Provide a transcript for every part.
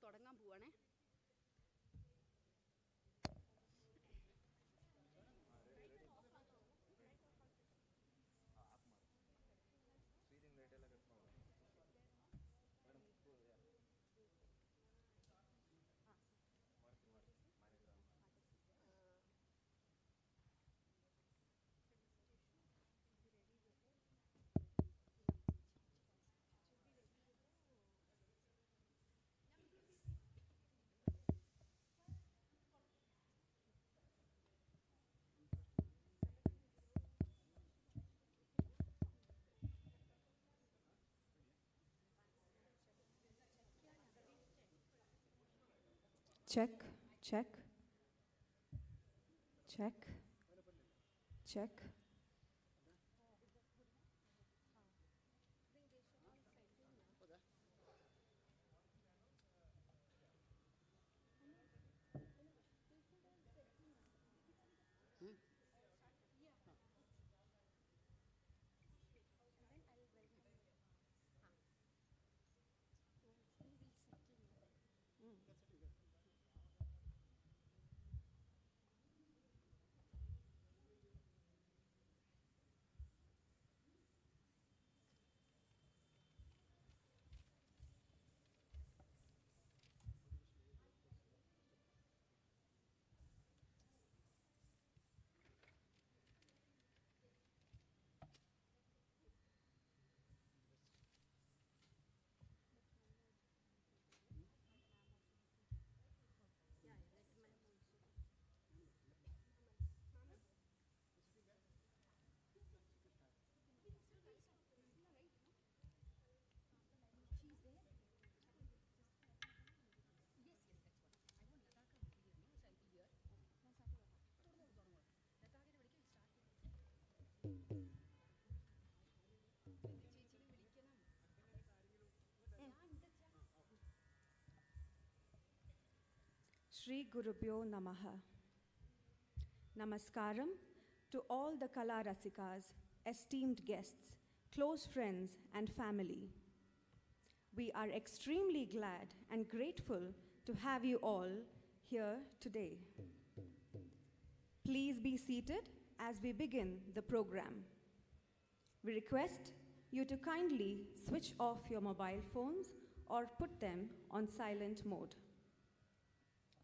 തുടങ്ങാൻ പോവാണേ. Check, check, check, check. Shri Gurubhyo Namaha. Namaskaram to all the Kala Rasikas, esteemed guests, close friends and family. We are extremely glad and grateful to have you all here today. Please be seated as we begin the program. We request you to kindly switch off your mobile phones or put them on silent mode.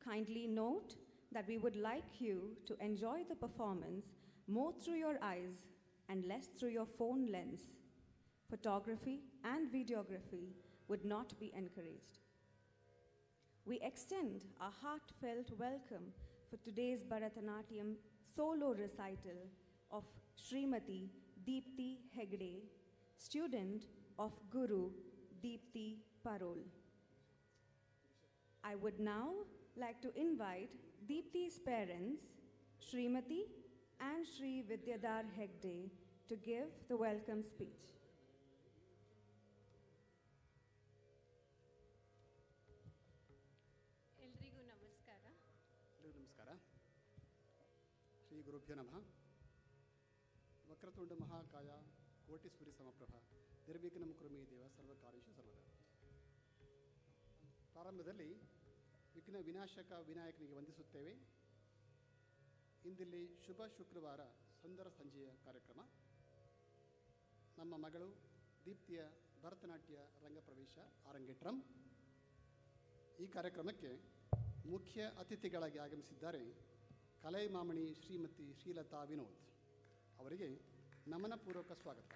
Kindly note that we would like you to enjoy the performance more through your eyes and less through your phone lens. Photography and videography would not be encouraged. We extend a heartfelt welcome for today's Bharatanatyam solo recital of Srimati Deepti Hegde, student of Guru Deepti Parol. I would now like to invite Deepti's parents, Srimati and Shri Vidyadhar Hegde, to give the welcome speech. ಎಲ್ರಿಗೂ ನಮಸ್ಕಾರ. ನಮಸ್ಕಾರ. ಶ್ರೀ ಗುರುಭ್ಯೋ ನಮಃ. ವಕ್ರತುಂಡ ಮಹಾಕಾಯ ಕೋಟಿ ಸೂರ್ಯ ಸಮಪ್ರಭ ನಿರ್ವಿಘ್ನಂ ಕುರುಮೇ ದೇವ ಸರ್ವಕಾರ್ಯೇಷು ಸರ್ವದಾ. ಪ್ರಾರಂಭದಲ್ಲಿ ವಿಘ್ನ ವಿನಾಶಕ ವಿನಾಯಕನಿಗೆ ವಂದಿಸುತ್ತೇವೆ. ಇಂದಿಲ್ಲಿ ಶುಭ ಶುಕ್ರವಾರ ಸುಂದರ ಸಂಜೆಯ ಕಾರ್ಯಕ್ರಮ. ನಮ್ಮ ಮಗಳು ದೀಪ್ತಿಯ ಭರತನಾಟ್ಯ ರಂಗಪ್ರವೇಶ ಅರಂಗೆಟ್ರಂ. ಈ ಕಾರ್ಯಕ್ರಮಕ್ಕೆ ಮುಖ್ಯ ಅತಿಥಿಗಳಾಗಿ ಆಗಮಿಸಿದ್ದಾರೆ ಕಲೈಮಾಮಣಿ ಶ್ರೀಮತಿ ಶ್ರೀಲತಾ ವಿನೋದ್. ಅವರಿಗೆ ನಮನಪೂರ್ವಕ ಸ್ವಾಗತ.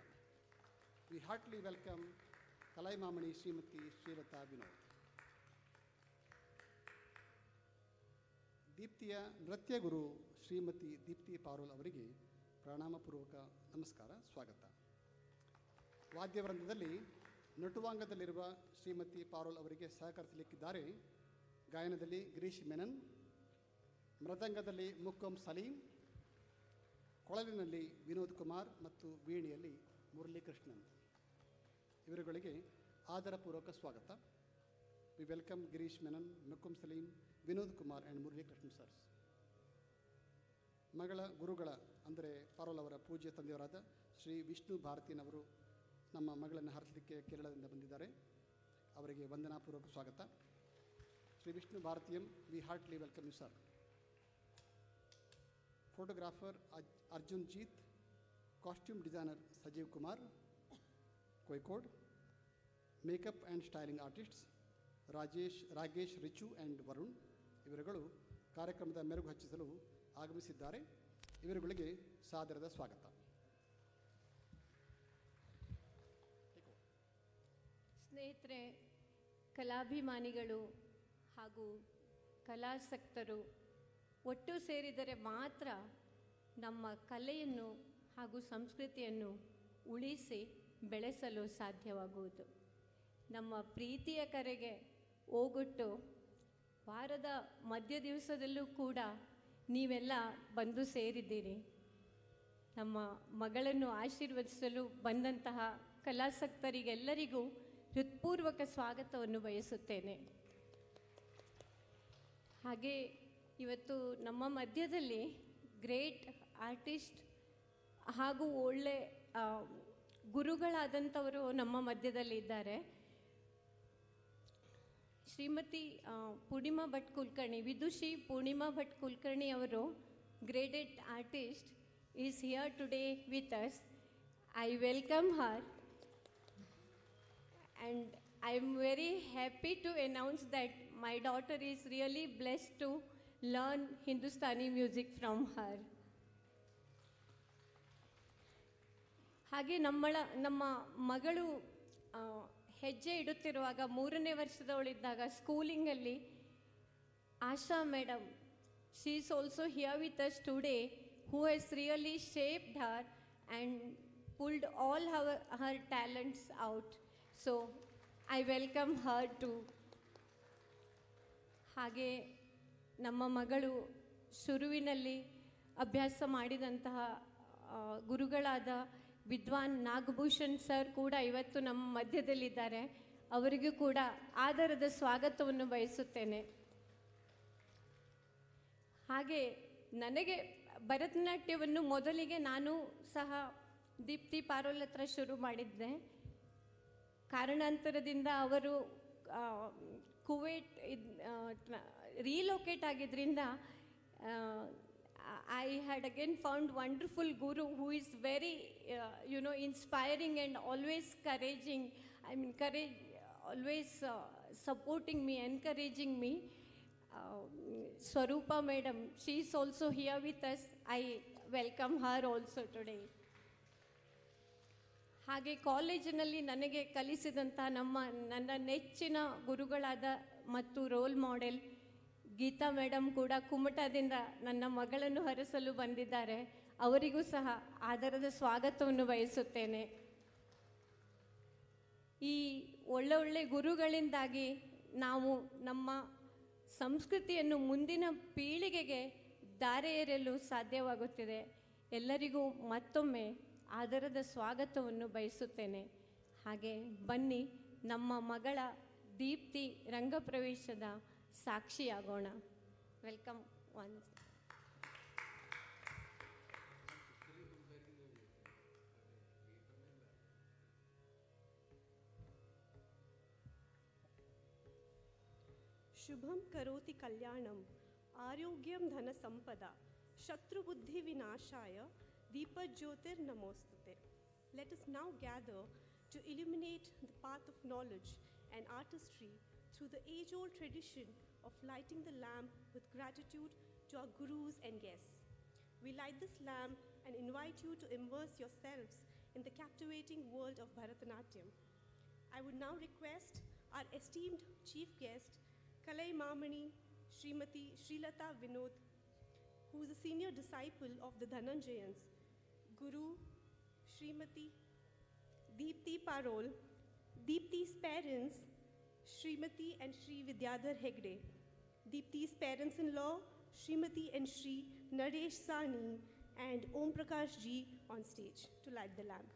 We heartily welcome Kalaimamani Shrimati Srilatha Vinod. ದೀಪ್ತಿಯ ನೃತ್ಯ ಗುರು ಶ್ರೀಮತಿ ದೀಪ್ತಿ ಪಾರೋಲ್ ಅವರಿಗೆ ಪ್ರಣಾಮಪೂರ್ವಕ ನಮಸ್ಕಾರ, ಸ್ವಾಗತ. ವಾದ್ಯವೃಂದದಲ್ಲಿ ನಟುವಾಂಗದಲ್ಲಿರುವ ಶ್ರೀಮತಿ ಪಾರೋಲ್ ಅವರಿಗೆ ಸಹಕರಿಸಲಿಕ್ಕಿದ್ದಾರೆ ಗಾಯನದಲ್ಲಿ ಗಿರೀಶ್ ಮೆನನ್, ಮೃದಂಗದಲ್ಲಿ ಮುಕ್ಕಂ ಸಲೀಂ, ಕೊಳಲಿನಲ್ಲಿ ವಿನೋದ್ ಕುಮಾರ್ ಮತ್ತು ವೀಣೆಯಲ್ಲಿ ಮುರಳೀಕೃಷ್ಣನ್. ಇವರುಗಳಿಗೆ ಆದರಪೂರ್ವಕ ಸ್ವಾಗತ. We welcome Girish Menon, Mukkam Salim, Vinod Kumar and Muralikrishnan sirs. ಮಗಳ ಗುರುಗಳ ಅಂದರೆ ಪಾರೋಲ್ ಅವರ ಪೂಜ್ಯ ತಂದೆಯವರಾದ ಶ್ರೀ ವಿಷ್ಣು ಭಾರತೀನವರು ನಮ್ಮ ಮಗಳನ್ನು ಹರಿಸಲಿಕ್ಕೆ ಕೇರಳದಿಂದ ಬಂದಿದ್ದಾರೆ. ಅವರಿಗೆ ವಂದನಾಪೂರ್ವಕ ಸ್ವಾಗತ. Sri Vishnu Bharatiyam, we heartily welcome you, sir. Photographer Arjun Jeet, costume designer Sajeev Kumar, Koikod, makeup and styling artists Ragesh Richu and Varun ಇವರುಗಳು ಕಾರ್ಯಕ್ರಮದ ಮೆರುಗು ಹಚ್ಚಿಸಲು ಆಗಮಿಸಿದ್ದಾರೆ. ಇವರುಗಳಿಗೆ ಸಾದರದ ಸ್ವಾಗತ. ಸ್ನೇಹಿತರೆ, ಕಲಾಭಿಮಾನಿಗಳು ಹಾಗೂ ಕಲಾಸಕ್ತರು ಒಟ್ಟು ಸೇರಿದರೆ ಮಾತ್ರ ನಮ್ಮ ಕಲೆಯನ್ನು ಹಾಗೂ ಸಂಸ್ಕೃತಿಯನ್ನು ಉಳಿಸಿ ಬೆಳೆಸಲು ಸಾಧ್ಯವಾಗುವುದು. ನಮ್ಮ ಪ್ರೀತಿಯ ಕರೆಗೆ ಓಗೊಟ್ಟು ವಾರದ ಮಧ್ಯ ದಿವಸದಲ್ಲೂ ಕೂಡ ನೀವೆಲ್ಲ ಬಂದು ಸೇರಿದ್ದೀರಿ. ನಮ್ಮ ಮಗಳನ್ನು ಆಶೀರ್ವದಿಸಲು ಬಂದಂತಹ ಕಲಾಸಕ್ತರಿಗೆಲ್ಲರಿಗೂ ಹೃತ್ಪೂರ್ವಕ ಸ್ವಾಗತವನ್ನು ಬಯಸುತ್ತೇನೆ. ಹಾಗೆ ಇವತ್ತು ನಮ್ಮ ಮಧ್ಯದಲ್ಲಿ ಗ್ರೇಟ್ ಆರ್ಟಿಸ್ಟ್ ಹಾಗೂ ಒಳ್ಳೆ ಗುರುಗಳಾದಂಥವರು ನಮ್ಮ ಮಧ್ಯದಲ್ಲಿ ಇದ್ದಾರೆ. ಶ್ರೀಮತಿ ಪೂರ್ಣಿಮಾ ಭಟ್ ಕುಲಕರ್ಣಿ, ವಿದುಷಿ ಪೂರ್ಣಿಮಾ ಭಟ್ ಕುಲಕರ್ಣಿ ಅವರು graded artist is here today with us. I welcome Har and I am very happy to announce that my daughter is really blessed to learn Hindustani music from her. ಹಾಗೆ ನಮ್ಮ ಮಗಳು ಹೆಜ್ಜೆ ಇಡುತ್ತಿರುವಾಗ 3ನೇ ವರ್ಷದವಳಿದ್ದಾಗ ಸ್ಕೂಲಿಂಗಲ್ಲಿ Asha madam, she is also here with us today, who has really shaped her and pulled all her talents out. So I welcome her too. ಹಾಗೆ ನಮ್ಮ ಮಗಳು ಶುರುವಿನಲ್ಲಿ ಅಭ್ಯಾಸ ಮಾಡಿದಂತಹ ಗುರುಗಳಾದ ವಿದ್ವಾನ್ ನಾಗಭೂಷಣ್ ಸರ್ ಕೂಡ ಇವತ್ತು ನಮ್ಮ ಮಧ್ಯದಲ್ಲಿದ್ದಾರೆ. ಅವರಿಗೂ ಕೂಡ ಆದರದ ಸ್ವಾಗತವನ್ನು ಬಯಸುತ್ತೇನೆ. ಹಾಗೆ ನನಗೆ ಭರತನಾಟ್ಯವನ್ನು ಮೊದಲಿಗೆ ನಾನು ಸಹ ದೀಪ್ತಿ ಪಾರೋಲ್ ಹತ್ರ ಶುರು ಮಾಡಿದ್ದೆ. ಕಾರಣಾಂತರದಿಂದ ಅವರು ಕುವೈಟ್ ರೀಲೊಕೇಟ್ ಆಗಿದ್ದರಿಂದ I had again found wonderful guru who is very inspiring and always always supporting me, encouraging me. Swarupa madam, she is also here with us. I welcome her also today. ಹಾಗೆ ಕಾಲೇಜಿನಲ್ಲಿ ನನಗೆ ಕಲಿಸಿದಂಥ ನನ್ನ ನೆಚ್ಚಿನ ಗುರುಗಳಾದ ಮತ್ತು role model Geetha madam ಕೂಡ ಕುಮಟಾದಿಂದ ನನ್ನ ಮಗಳನ್ನು ಹರಸಲು ಬಂದಿದ್ದಾರೆ. ಅವರಿಗೂ ಸಹ ಆದರದ ಸ್ವಾಗತವನ್ನು ಬಯಸುತ್ತೇನೆ. ಈ ಒಳ್ಳೆ ಗುರುಗಳಿಂದಾಗಿ ನಾವು ನಮ್ಮ ಸಂಸ್ಕೃತಿಯನ್ನು ಮುಂದಿನ ಪೀಳಿಗೆಗೆ ದಾರೆ ಎರೆಯಲು ಸಾಧ್ಯವಾಗುತ್ತಿದೆ. ಎಲ್ಲರಿಗೂ ಮತ್ತೊಮ್ಮೆ ಆದರದ ಸ್ವಾಗತವನ್ನು ಬಯಸುತ್ತೇನೆ. ಹಾಗೆ ಬನ್ನಿ ನಮ್ಮ ಮಗಳ ದೀಪ್ತಿ ರಂಗಪ್ರವೇಶದ ಸಾಕ್ಷಿಯಾಗೋಣ. Welcome ones. ಶುಭಂ ಕರೋತಿ ಕಲ್ಯಾಣಂ ಆರೋಗ್ಯಂ ಧನ ಸಂಪದ ಶತ್ರುಬುದ್ಧಿ ವಿನಾಶಾಯ ದೀಪಜ್ಯೋತಿರ್ ನಮೋಸ್ತುತೆ. Let us now gather to illuminate the path of knowledge and artistry through the age-old tradition of lighting the lamp with gratitude to our gurus and guests. We light this lamp and invite you to immerse yourselves in the captivating world of Bharatanatyam. I would now request our esteemed chief guest, Kalai Mamani Srimati Srilata Vinod, who is a senior disciple of the Dhananjayans, Guru Srimati Deepti Parol, Deepti's parents Srimati and Shri Vidyadhar Hegde, Deepti's parents-in-law Srimati and Shri Naresh Sani, and Om Prakash ji on stage to light the lamp.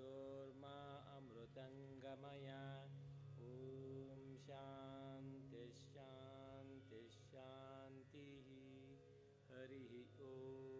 मृत्योर्मा अमृतङ्गमया ॐ शान्ति शान्ति शान्तिः हरिः ॐ.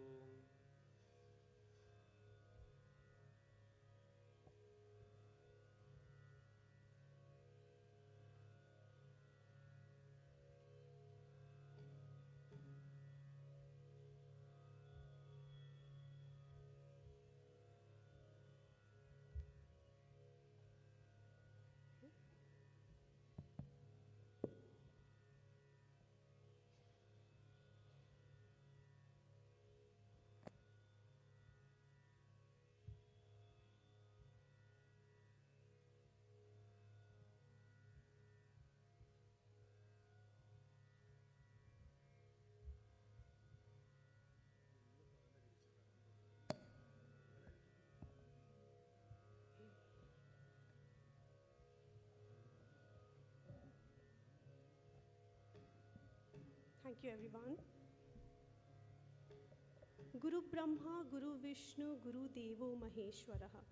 Thank you, everyone. Guru Brahma, Guru Vishnu, Guru Devo Maheshwaraha,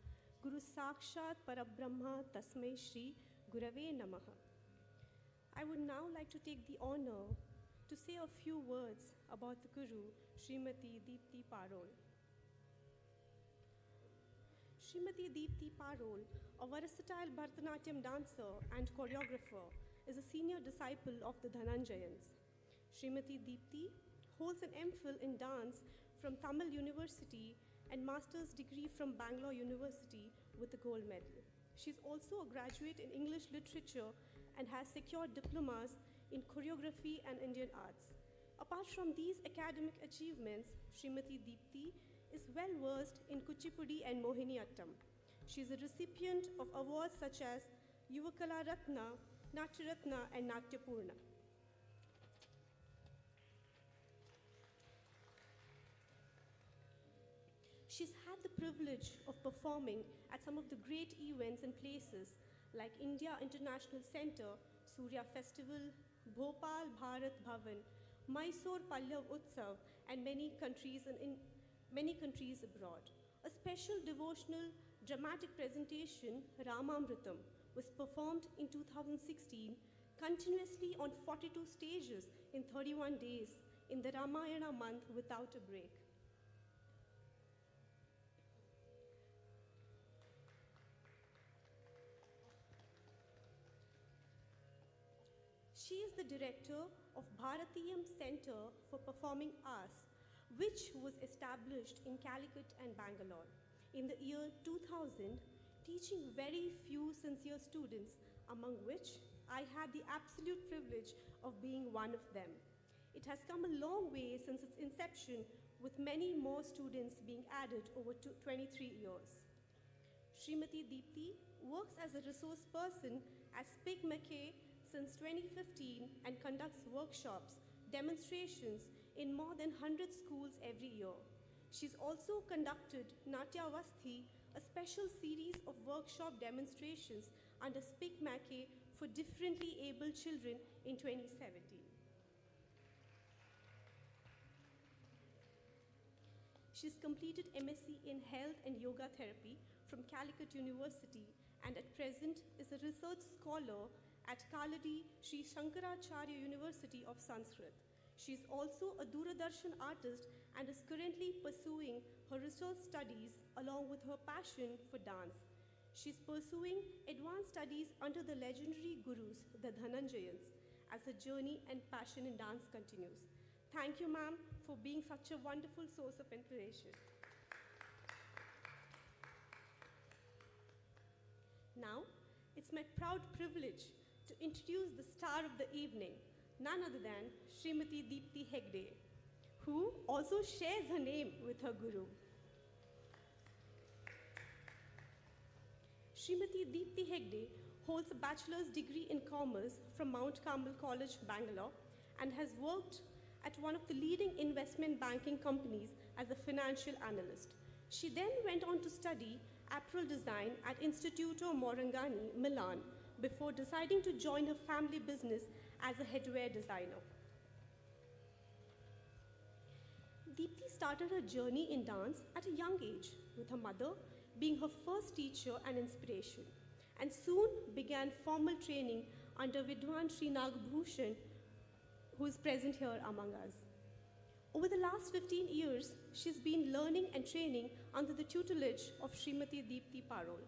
Guru Sakshat Parabrahma, Tasmai Shri Gurave Namaha. I would now like to take the honor to say a few words about the Guru, Srimati Deepti Parol. Srimati Deepti Parol, a versatile Bharatanatyam dancer and choreographer, is a senior disciple of the Dhananjayans. Srimati Deepti holds an MPhil in dance from Tamil University and master's degree from Bangalore University with a gold medal. She's also a graduate in English literature and has secured diplomas in choreography and Indian arts. Apart from these academic achievements, Srimati Deepti is well versed in Kuchipudi and Mohiniyattam. She is a recipient of awards such as Yuvakala Ratna, Natya Ratna, and Natyapurna. She's had the privilege of performing at some of the great events and places like India International Center, Surya Festival, Bhopal Bharat Bhavan, Mysore Pallav Utsav, and many countries abroad. A special devotional dramatic presentation, Ramamritam, was performed in 2016 continuously on 42 stages in 31 days in the Ramayana month without a break. She is the director of Bharatheeyam Center for Performing Arts, which was established in Calicut and Bangalore in the year 2000, teaching very few sincere students, among which I had the absolute privilege of being one of them. It has come a long way since its inception, with many more students being added over 23 years. Srimati Deepti works as a resource person at Spig McKay since 2015 and conducts workshops, demonstrations in more than 100 schools every year. She's also conducted Natya Avasthi, a special series of workshop demonstrations under Spig McKay for differently abled children in 2017. She's completed MSc in Health and Yoga Therapy from Calicut University and at present is a research scholar at Kaladi Sri Shankaracharya University of Sanskrit. She is also a Doordarshan artist and is currently pursuing her research studies along with her passion for dance. She is pursuing advanced studies under the legendary gurus, the Dhananjayans, as her journey and passion in dance continues. Thank you, ma'am, for being such a wonderful source of inspiration. Now, it's my proud privilege to introduce the star of the evening, none other than Srimati Deepti Hegde, who also shares her name with her guru. Srimati Deepti Hegde holds a bachelor's degree in commerce from Mount Carmel College, Bangalore, and has worked at one of the leading investment banking companies as a financial analyst. She then went on to study apparel design at Istituto Morangani, Milan, before deciding to join her family business as a headwear designer. Deepti started her journey in dance at a young age, with her mother being her first teacher and inspiration, and soon began formal training under Vidwan Sri Nagbhushan, who is present here among us. Over the last 15 years, she's been learning and training under the tutelage of Srimati Deepti Parol.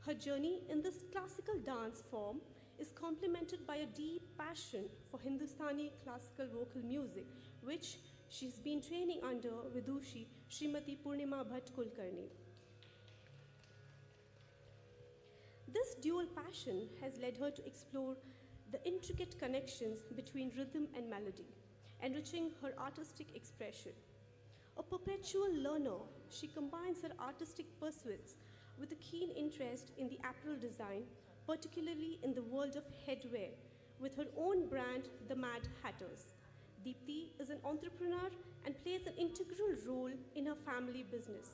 Her journey in this classical dance form is complemented by a deep passion for Hindustani classical vocal music, which she's been training under Vidushi Srimati Purnima Bhatt Kulkarni. This dual passion has led her to explore the intricate connections between rhythm and melody, enriching her artistic expression. A perpetual learner, she combines her artistic pursuits with a keen interest in the apparel design, particularly in the world of headwear, with her own brand, The Mad Hatters. Deepti is an entrepreneur and plays an integral role in her family business.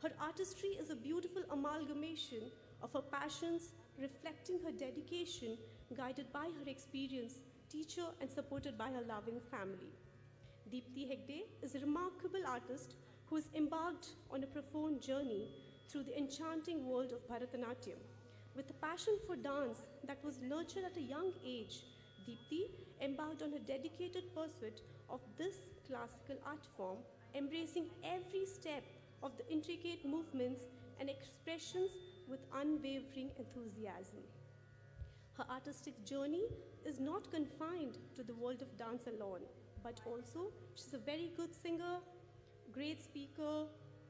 Her artistry is a beautiful amalgamation of her passions, reflecting her dedication, guided by her experience, teacher, and supported by her loving family. Deepti Hegde is a remarkable artist who has embarked on a profound journey through the enchanting world of Bharatanatyam. With a passion for dance that was nurtured at a young age, Deepti embarked on a dedicated pursuit of this classical art form, embracing every step of the intricate movements and expressions with unwavering enthusiasm. Her artistic journey is not confined to the world of dance alone, but also she's a very good singer, great speaker,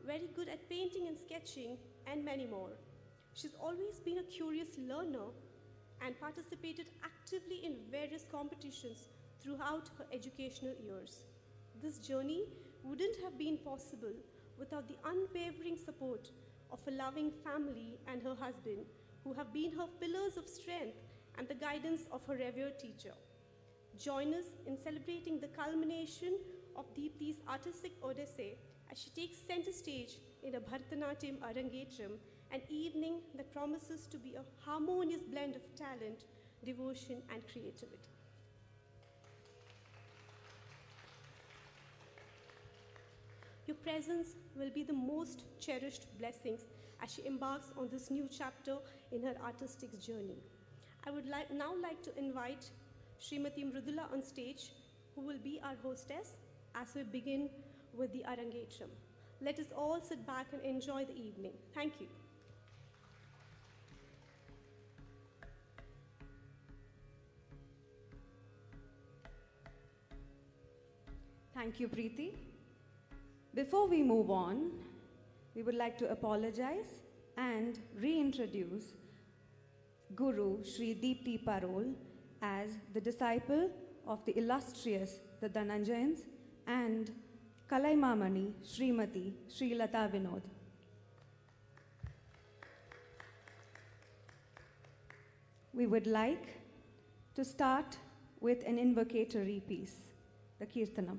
very good at painting and sketching, and many more. She's always been a curious learner and participated actively in various competitions throughout her educational years. This journey wouldn't have been possible without the unwavering support of a loving family and her husband, who have been her pillars of strength and the guidance of her revered teacher. Join us in celebrating the culmination of Deepti's artistic odyssey as she takes center stage in a Bharatanatyam Arangetram, an evening that promises to be a harmonious blend of talent, devotion, and creativity. Your presence will be the most cherished blessings as she embarks on this new chapter in her artistic journey. I would now like to invite Srimati Mridula on stage, who will be our hostess as we begin with the Arangetram. Let us all sit back and enjoy the evening. Thank you. Thank you, Preeti. Before we move on, we would like to apologize and reintroduce Guru Sri Deepti Parol as the disciple of the illustrious the Dhananjayans and Kalaimamani Srimati Sri Lata Vinod. We would like to start with an invocatory piece, the Kirtanam.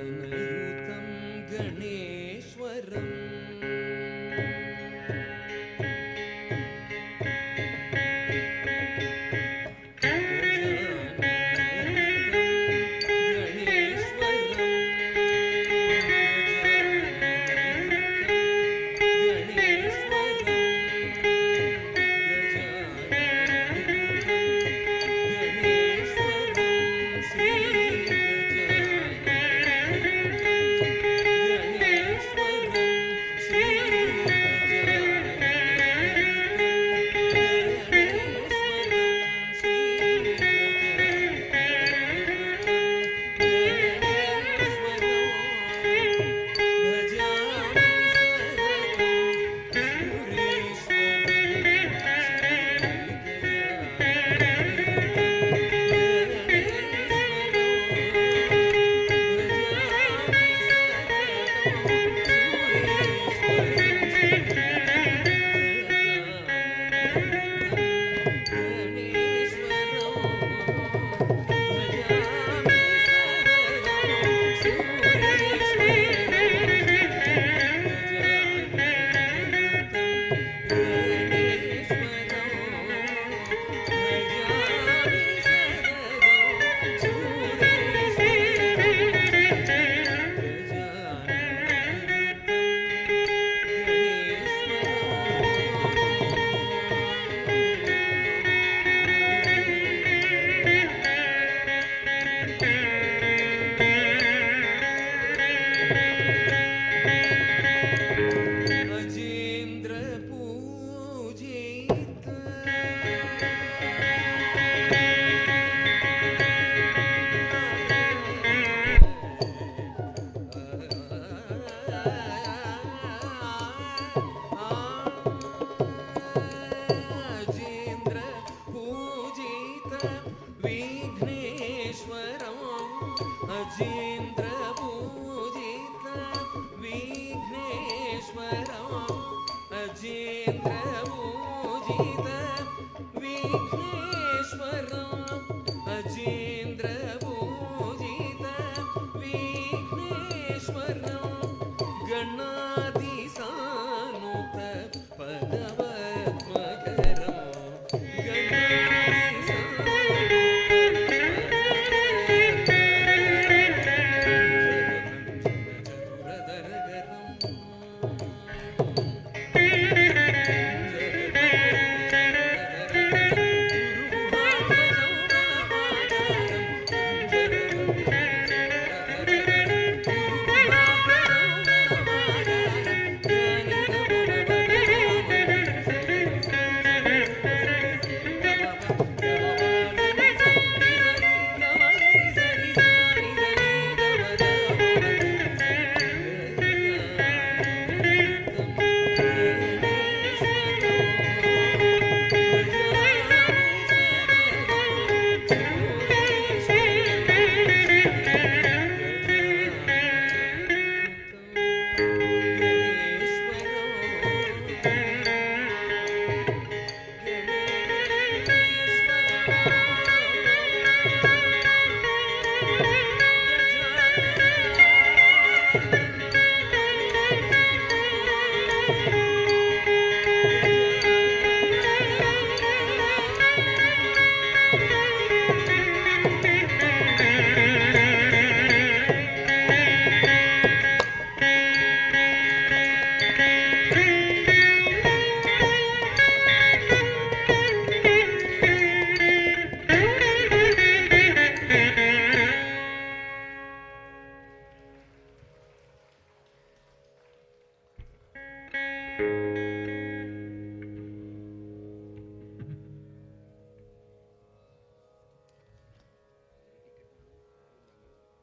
गजाननयुतं गणेश्वरम्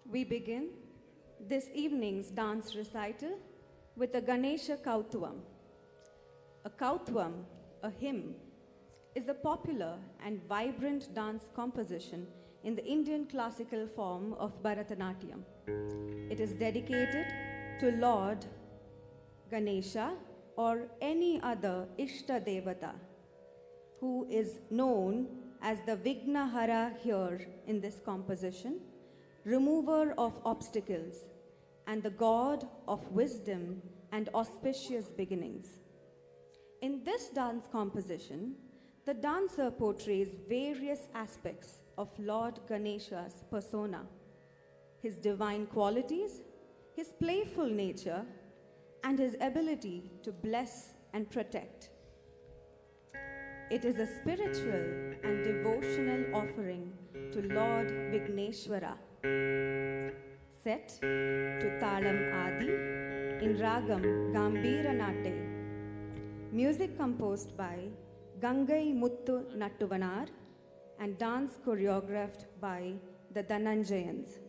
We begin this evening's dance recital with a Ganesha Kautuvam. A Kautuvam, a hymn, is a popular and vibrant dance composition in the Indian classical form of Bharatanatyam. It is dedicated to Lord Ganesha or any other Ishta Devata, who is known as the Vignahara here in this composition, remover of obstacles, and the God of wisdom and auspicious beginnings. In this dance composition, the dancer portrays various aspects of Lord Ganesha's persona, his divine qualities, his playful nature, and his ability to bless and protect. It is a spiritual and devotional offering to Lord Vigneshwara, set to Talam Adi in Ragam Gambira Natte. Music composed by Gangai Muttu Nattuvanar and dance choreographed by the Dhananjayans.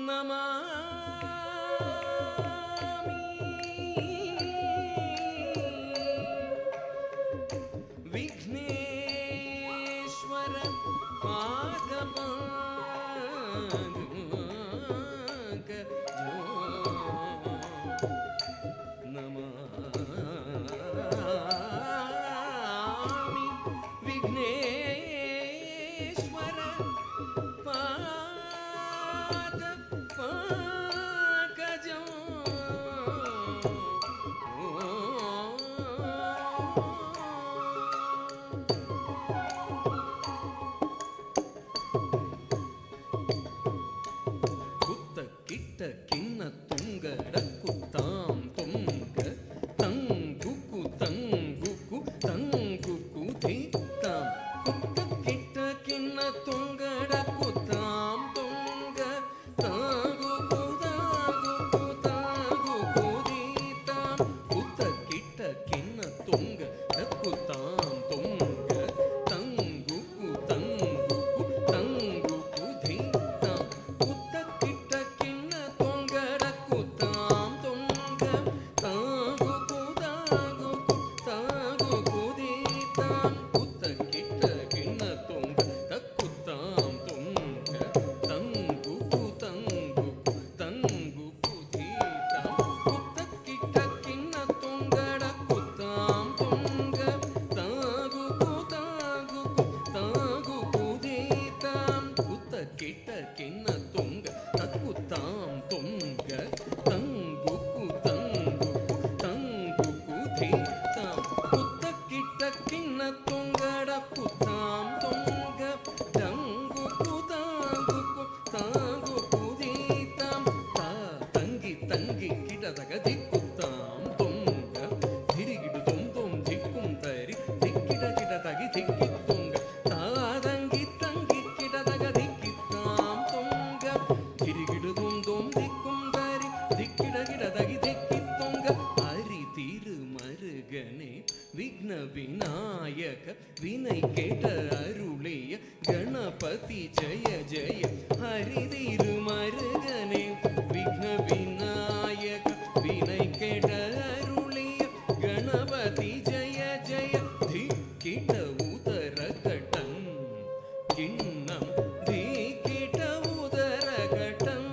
Namah Tunga ತಾಗುಕು ತಾಗುಕು ತಾಗುಕು ಧೀತಾಂ ಕುತ ಕಿಟ ಕಿನ್ನ Tunga ತಕ್ಕುತಾಂ Tunga ತಂಗುಕು ತಂಗುಕು ತಂಗುಕು ಧೀತಾಂ ಕುತ ಕಿಟ ಕಿನ್ನ ತುಂಗಡ ಕುತಾಂ Tunga ತಂಗುಕು ತಾಗುಕು ತಾಗುಕು ಧೀತಾಂ ತಾ ತಂಗಿ ತಂಗಿ ಕಿಟದಗ ದಿಕ್ಕುತ್ತಾಂ ತುಂಗ ಧಿರಿಗಿಡು ತುಂ ತುಂ ದಿಕ್ಕುಂ ತರಿ ದಿಕ್ಕಿಡ ಕಿಟ ತಗಿ ದಿಕ್ಕಿತ್ತುಂಗ ತಾದಂಗಿ ತಂಗಿ ಕಿಟದಗ ದಿಕ್ಕಿತ್ತಾಂ ತುಂಗ ಧಿರಿಗಿಡು ತುಂ ತುಂ ದಿಕ್ಕುಂ ತರಿ ದಿಕ್ಕಿಡ ಕಿಟ ತಗಿ ದಿಕ್ಕಿತ್ತುಂಗ ಹರಿ ತಿರು ಮರುಗನೆ ವಿಘ್ನ ವಿನಾಯಕ ವಿನೈ ಕೆಟ ಅರುಳೆಯ ಗಣಪತಿ ಜಯ ಜಯ ಹರಿ ತಿರು ಮರುಗನೆ ವಿಘ್ನ ವಿನಾಯಕ ವಿನೈ ಕೆಟ ಅರುಳೆಯ ಗಣಪತಿ ಜಯ ಜಯ ಧಿ ಕಿಟ ಉದರ ಕಟಂ ಕಿಣ್ಣಂ ಧಿ ಕಿಟ ಉದರ ಕಟಂ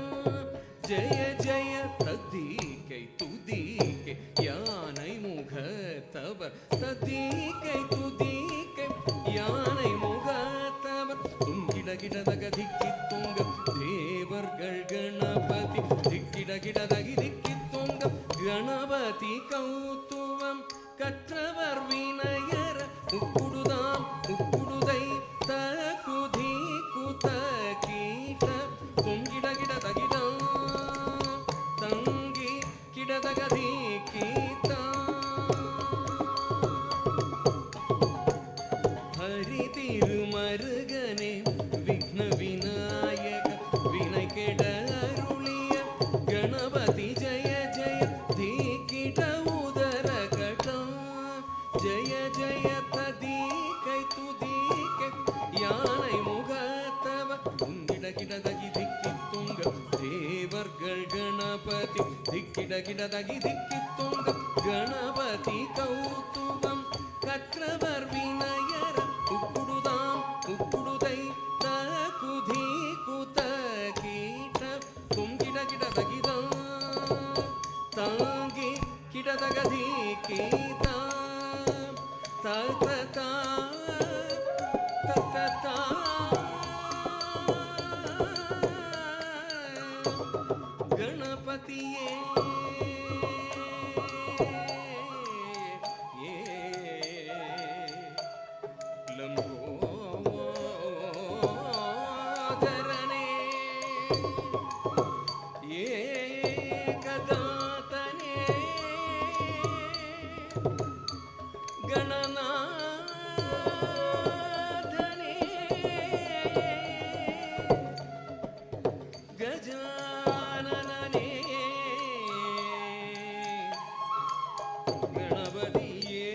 ಜಯ ಜಯ ತದ್ದೀಕೈ ತುದೀಕೈ ಯಾನೈ ಮುಖ ತವ ತದ್ದೀಕೈ ತುದೀಕೈ யானை முகத்தவர் துங்கிட கிடதக திக்கி துங்க தேவர்கள் கணபதி திக்கிட கிடதகி திக்கி துங்க கணபதி கௌத்துவம் கற்றவர் வினயர உக்குடுதாம் உக்குடுதை தகுதி குத கீட துங்கிட கிடதகிடா தங்கி கிடதகதி கீதா ஹரி திருமருகனே விக்ன விநாயக வினை கெட அருளிய கணபதி ஜய ஜய தீக்கிட உதர கட்டா ஜய ஜய ததீகை துதீகை யானை முகத்தவ உங்கிட கிடதகி திக்கி துங்க தேவர்கள் கணபதி திக்கிட கிடதகி திக்கி துங்க கணபதி கௌத்துவம் கற்றவர் வினயர உக்குடுதாம் உக்குடுதை தகுதி குத கீட துங்கிட கிடதகிதா தாங்கி கிடதகதி கீதா தததா தததா கணபதியே லம்போதரனே ஏகதாதனே கணநாதனே கஜானனே கணபதியே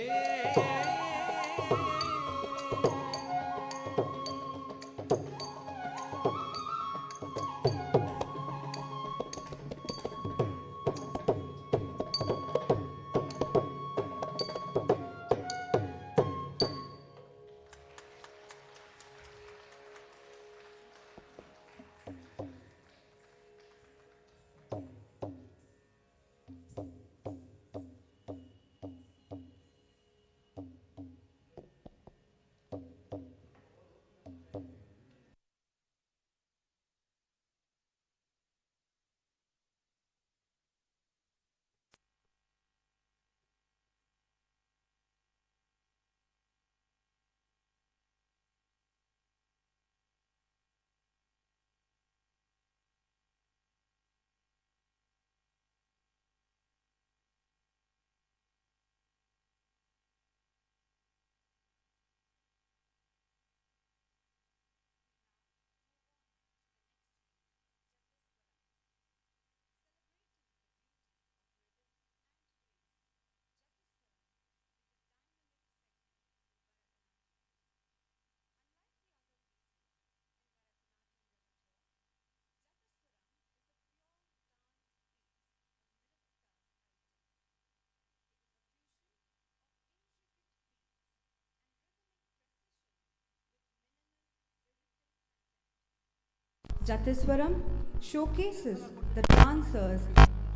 Jatiswaram showcases the dancer's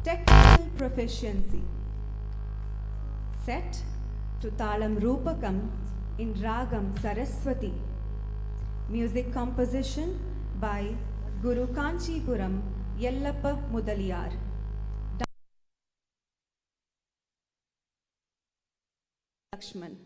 technical proficiency. Set to Talam Rupakam in Ragam Saraswati. Music composition by Guru Kanchipuram Yellappa Mudaliyar. Lakshman.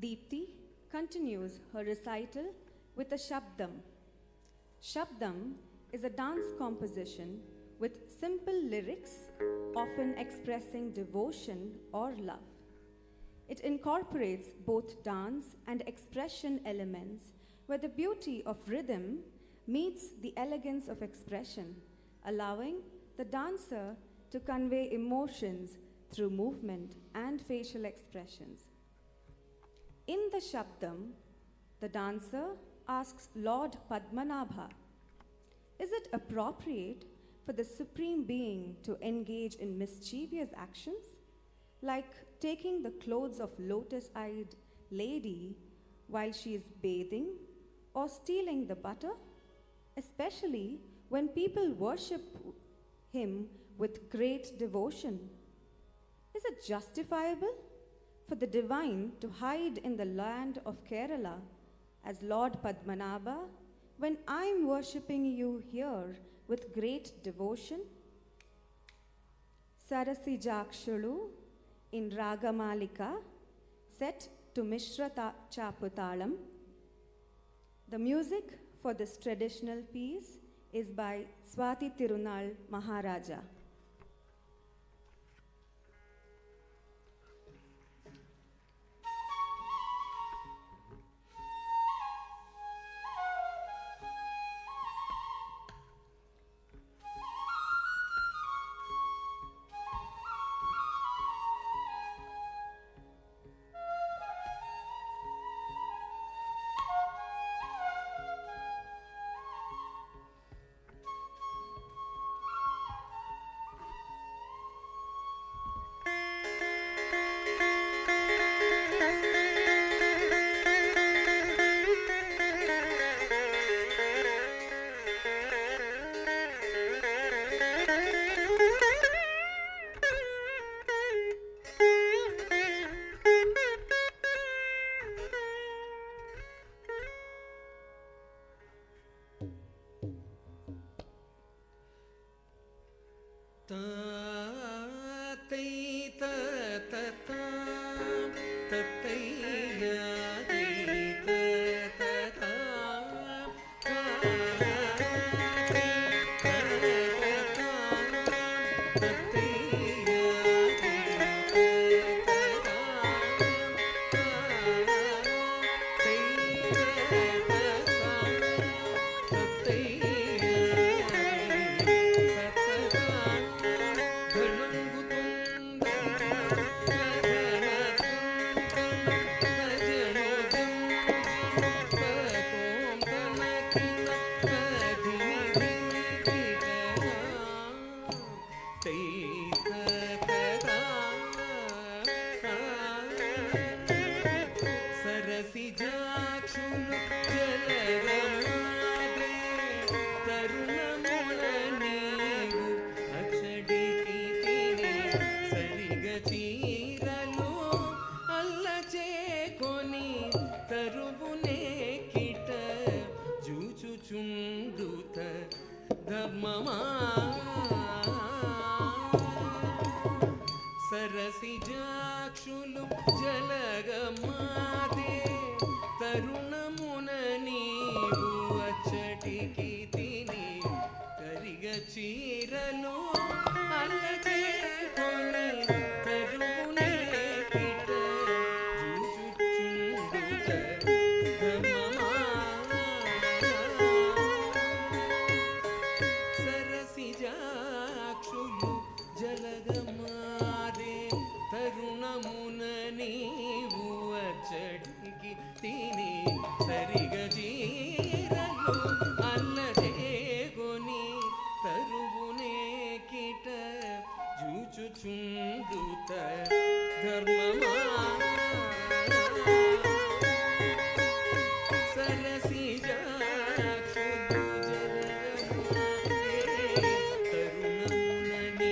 Deepti continues her recital with a Shabdam. Shabdam is a dance composition with simple lyrics, often expressing devotion or love. It incorporates both dance and expression elements where the beauty of rhythm meets the elegance of expression, allowing the dancer to convey emotions through movement and facial expressions. In the Shabdam, the dancer asks Lord Padmanabha, is it appropriate for the Supreme Being to engage in mischievous actions, like taking the clothes of lotus-eyed lady while she is bathing, or stealing the butter, especially when people worship him with great devotion? Is it justifiable for the divine to hide in the land of Kerala as Lord Padmanabha when I'm worshipping you here with great devotion? Sarasi Jakshulu in Ragamalika, set to Mishra Chaputalam. The music for this traditional piece is by Swati Tirunal Maharaja. Galangutum సరసిజాక్షులు జలగమాదే తరుణమున నీవు అచ్చటికి తిని కరిగ చీరలు అల్లచేకొని తరువునే కిట జూచుచుండుత ధర్మమా సరసిజాక్షులు జలగమాదే తరుణమున నీవు అచ్చటికి తిని సరిగ చీరలు అల్లదేగొని తరువునే కిట జూచుచుండుత ధర్మమా సరసిజాక్షులు జలగమాదే తరుణమున నీవు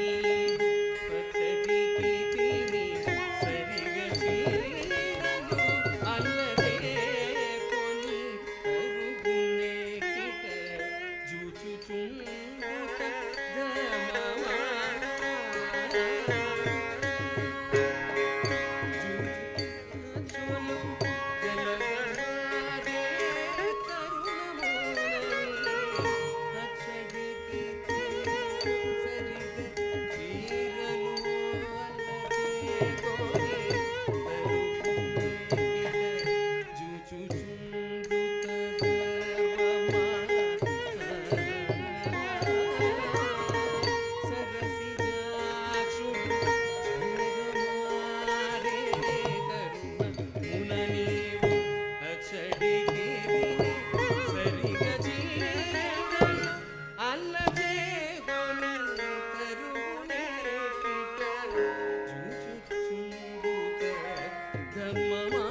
అచ్చటికి తిని సరిగ చీరలు అల్లదేగొని తరువునే కిట జూచుచుండుత ధర్మమా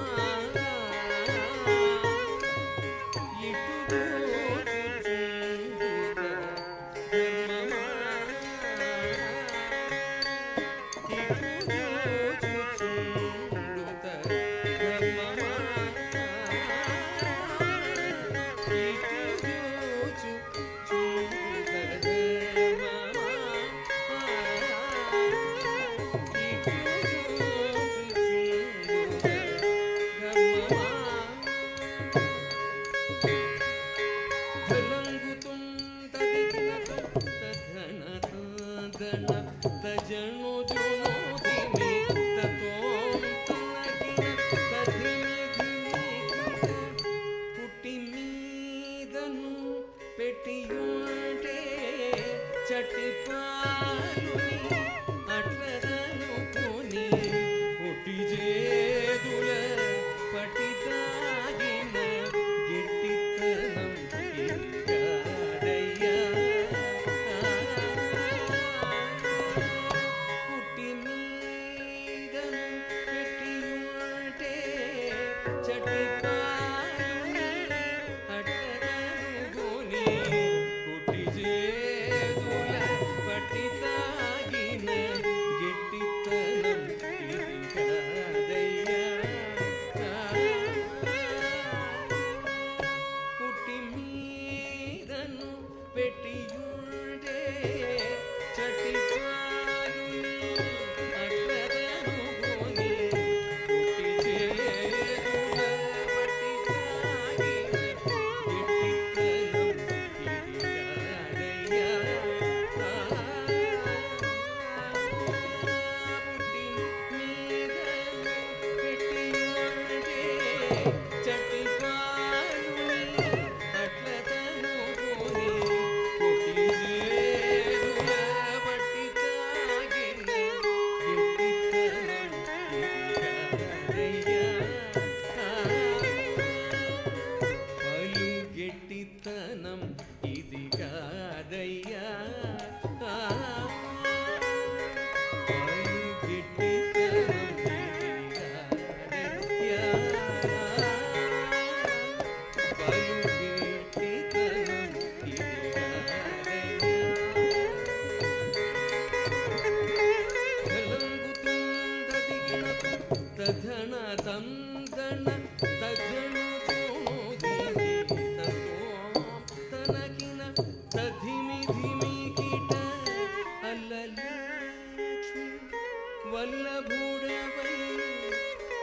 వల్లభుడవై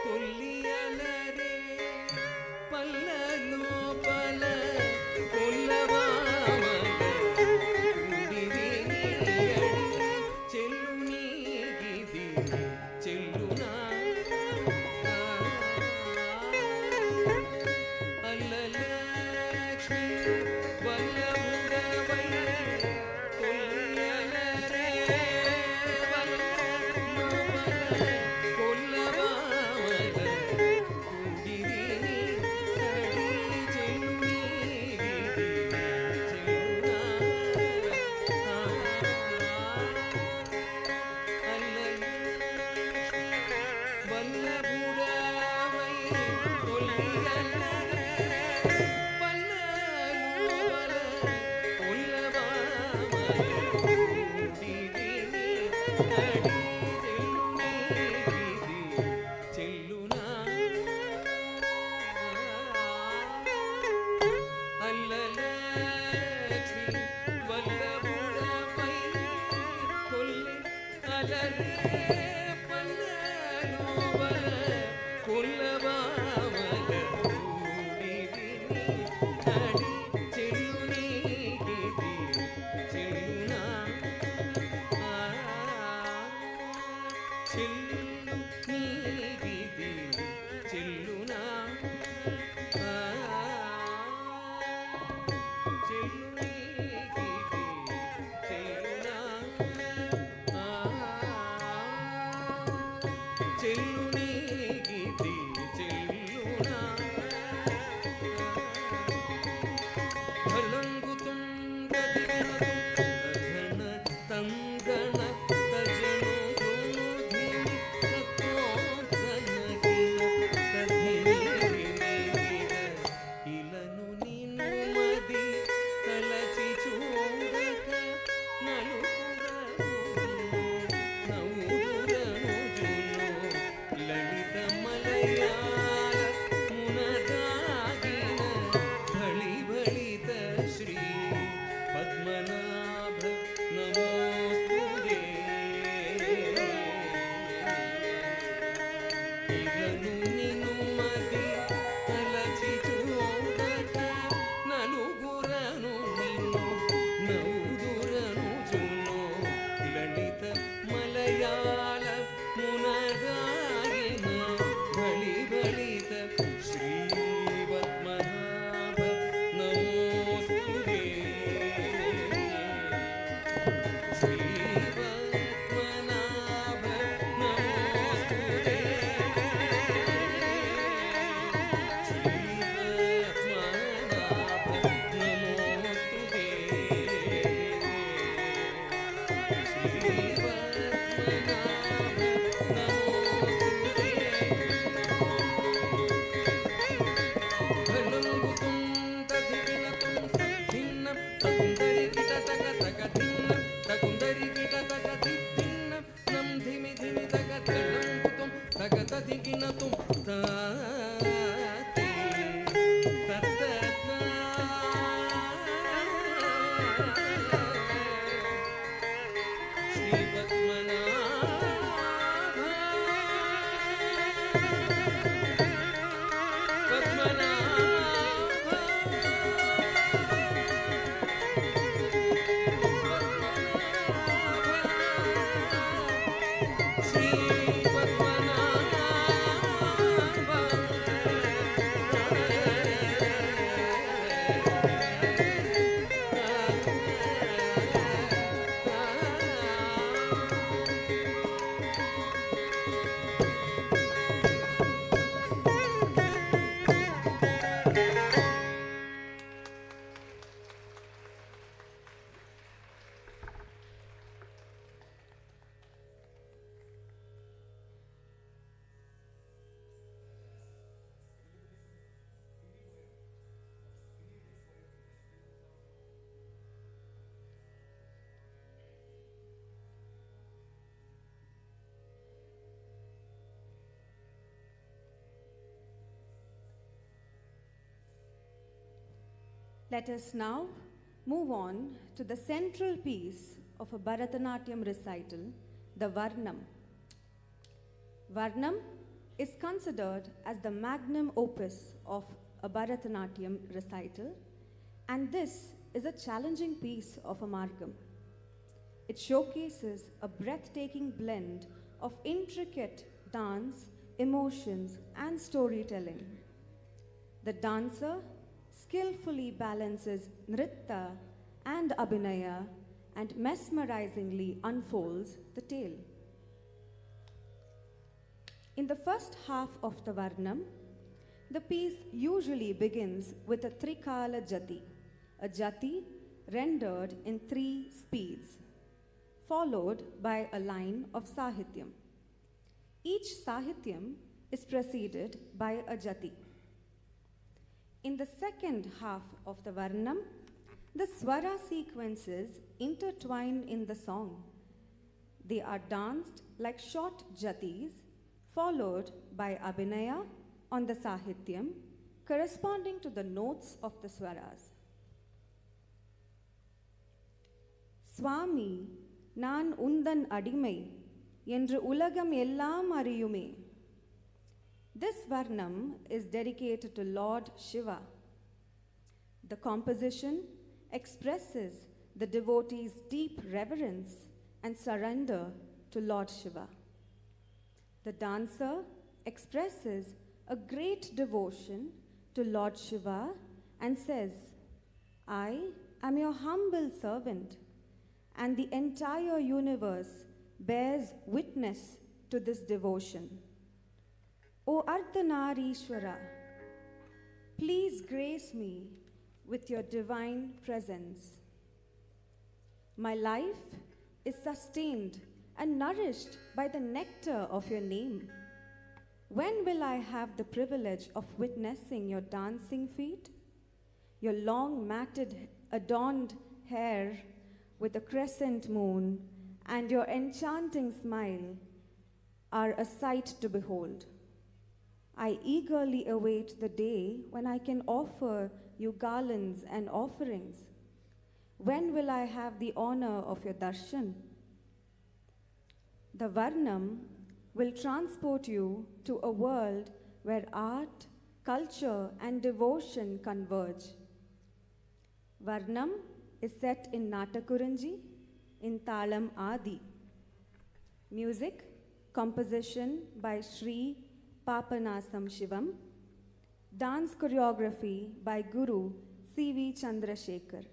కొల్లియలరే పల్ల లోపల కొల్లవామగ కుడివినియడి చెల్లుని గిది చెల్లునా అల్లలక్ష్మి వల్లభుడవై కొల్లియలరే Let us now move on to the central piece of a Bharatanatyam recital, the Varnam, Varnam is considered as the magnum opus of a Bharatanatyam recital, and this is a challenging piece of amalgam. It showcases a breathtaking blend of intricate dance, emotions, and storytelling. The dancer skillfully balances nritta and abhinaya and mesmerizingly unfolds the tale. In the first half of the Varnam, the piece usually begins with a Trikala Jati, a Jati rendered in 3 speeds, followed by a line of Sahityam. Each Sahityam is preceded by a Jati. In the second half of the Varnam, the Swara sequences intertwine in the song. They are danced like short Jatis, followed by Abhinaya on the Sahityam, corresponding to the notes of the Swaras. Swami, நான் உந்தன் அடிமை என்று உலகம் எல்லாம் அறியுமே. This Varnam is dedicated to Lord Shiva. The composition expresses the devotee's deep reverence and surrender to Lord Shiva. The dancer expresses a great devotion to Lord Shiva and says, I am your humble servant, and the entire universe bears witness to this devotion. O Ardhanarishwara, please grace me with your divine presence. My life is sustained and nourished by the nectar of your name. When will I have the privilege of witnessing your dancing feet? Your long matted, adorned hair with a crescent moon and your enchanting smile are a sight to behold. I eagerly await the day when I can offer you garlands and offerings. When will I have the honor of your darshan? The Varnam will transport you to a world where art, culture, and devotion converge. Varnam is set in Natakuranji in Talam Adi. Music, composition by Sri Papanasam Shivam. Dance choreography by Guru C.V. Chandrasekhar.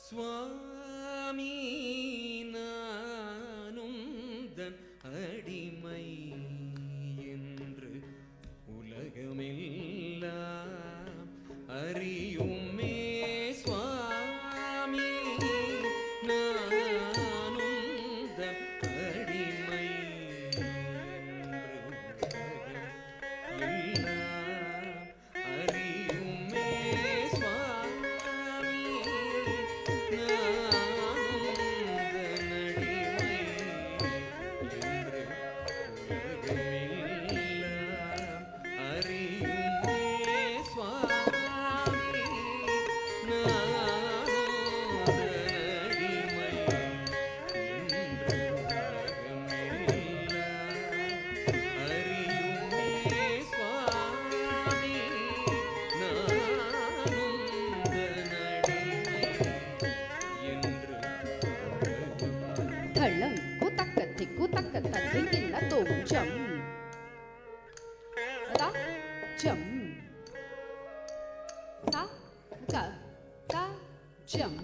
சுவாமி நானுந்தன் அடிமை என்று உலகமெல்லாம் அறியுமே சுவாமி நானுந்தன் அடிமை ta chấm ta ka ta chấm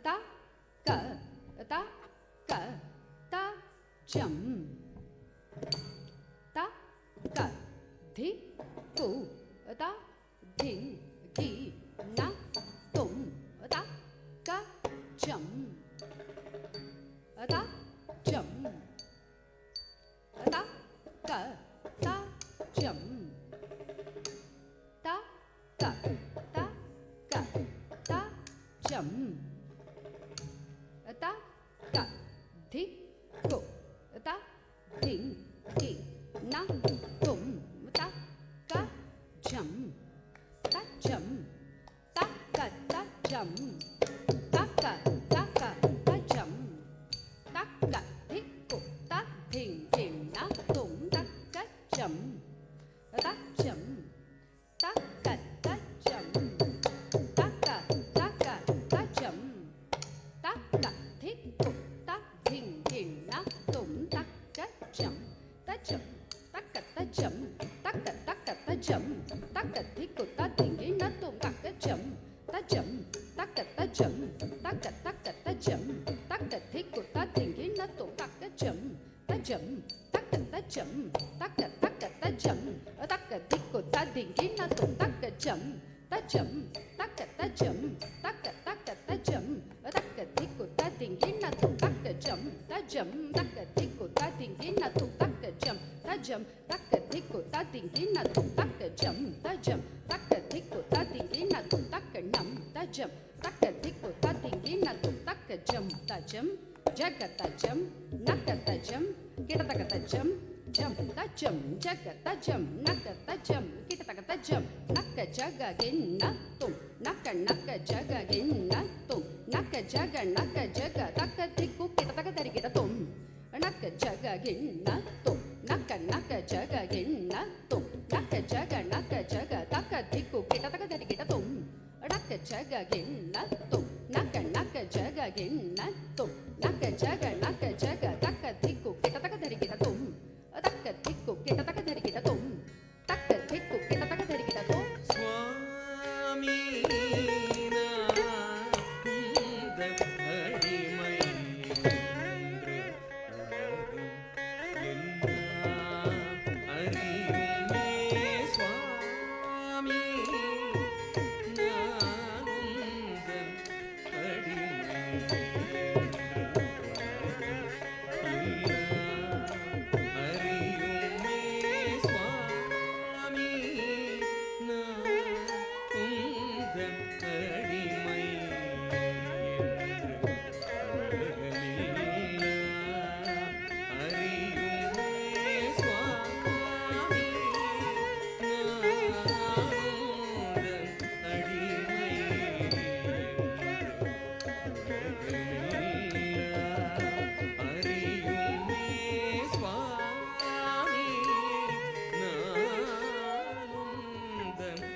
ta ka ta ka ta chấm ta ka thi cu ta thỉnh kỳ na tụng ta ka chấm ta chấm ta ka ta chấm ta ka ta ka ta chấm ta ka thi cu ta thỉnh kỳ na tụng ta ka chấm ta chấm ta ka ta chấm ta ka ta chấm ta ka thi cu ta thỉnh kỳ na tụng ta ka chấm ta chấm ta ka ta chấm ta ka ta chấm ta ka thi cu ta thỉnh kỳ na tụng ta ka chấm ta chấm ta ka ta chấm ta ka ta chấm ta ka thi cu ta thỉnh kỳ na tụng ta ka chấm ta chấm ta ka ta chấm ta ka ta chấm ta ka thi cu ta thỉnh kỳ na tụng ta ka chấm ta chấm ta ka ta chấm ta ka ta chấm ta ka thi cu ta thỉnh kỳ na tụng ta ka chấm ta chấm ta ka ta chấm ta ka ta chấm ta ka thi cu ta thỉnh kỳ na tụng ta ka chấm ta chấm ta ka thi cu ta thỉnh kỳ na tụng ta ka chấm ta chấm ta ka thi cu ta thỉnh kỳ na tụng ta ka chấm ta chấm ta ka thi cu ta thỉnh kỳ na tụng ta ka nắm ta chấm ta ka thi cu ta thỉnh kỳ na tụng ta ka chấm ta chấm jaga ta chấm naka ta chấm kita ta ta chấm chấm ta chấm jaga ta chấm naka ta chấm kita ta chấm naka jaga gin na tum naka jaga gin na tum naka jaga ta ka thi cu kita ta dari kita tum naka jaga gin na tum naka jaga gin na tum naka jaga ta ka thi cu kita ta dari kita tum naka jaga gin na tum naka jaga gin na tum naka jaga ta ka thi cu kita ta dari kita tum ta ka thi cu kita ta dari kita tum ta ka thi cu kita ta dari kita tum சுவாமி உந்தன்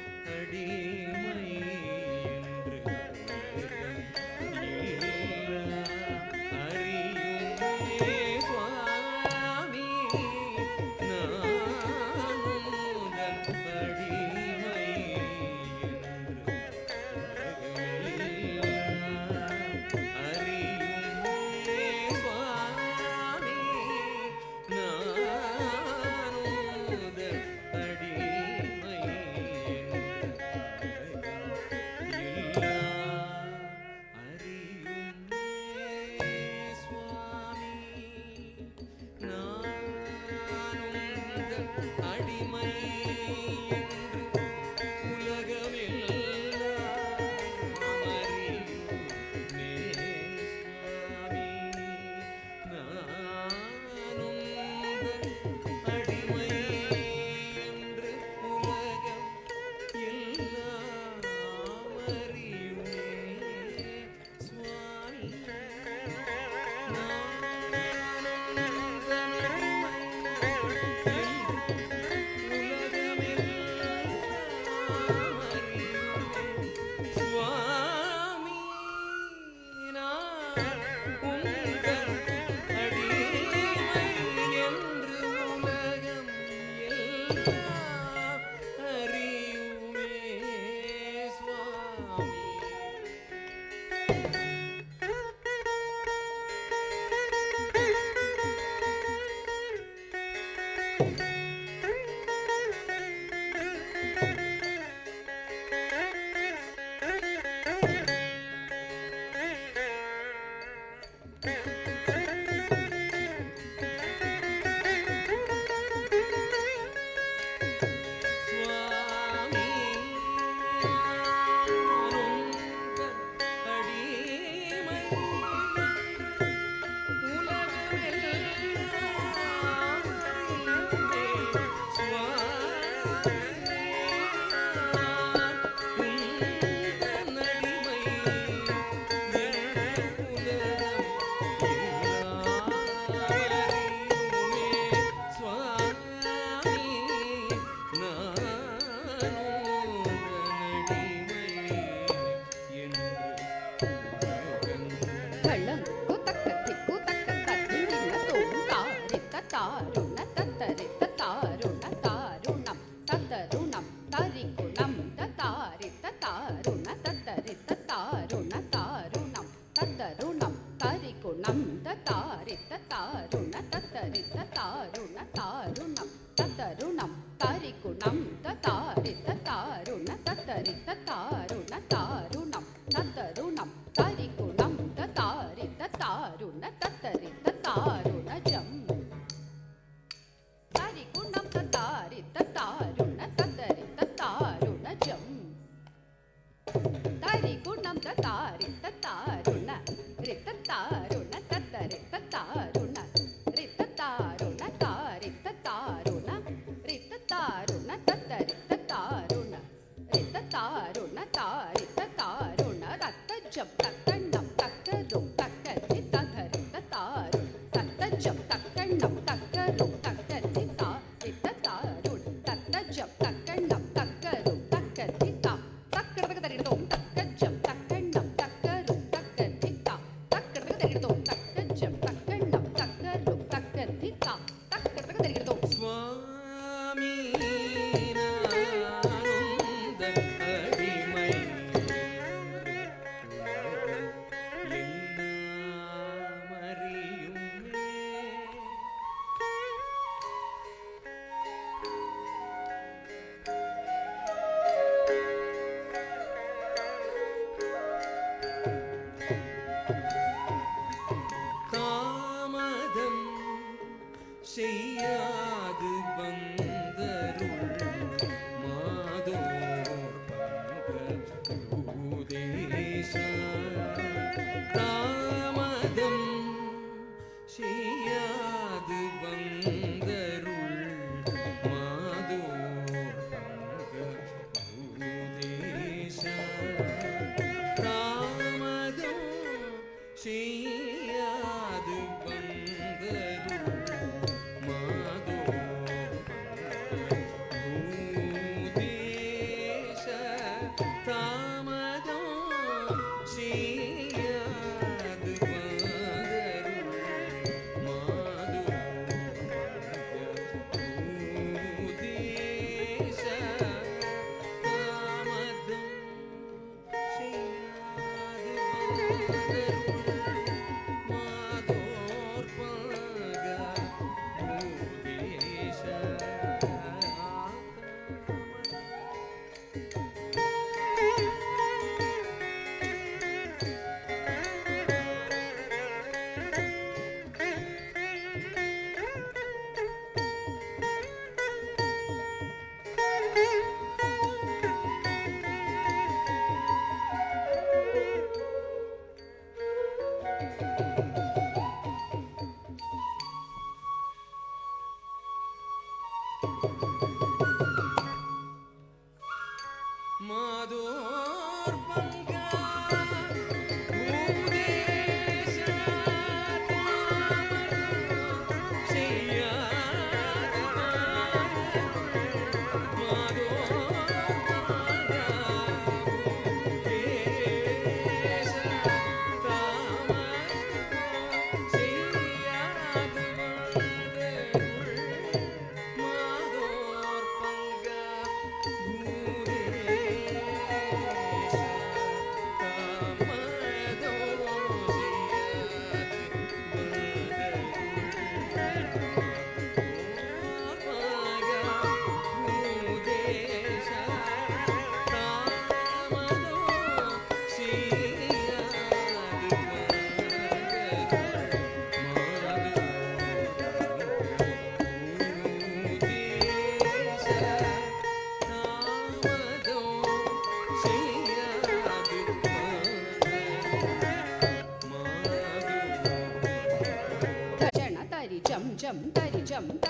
அடிமை என்று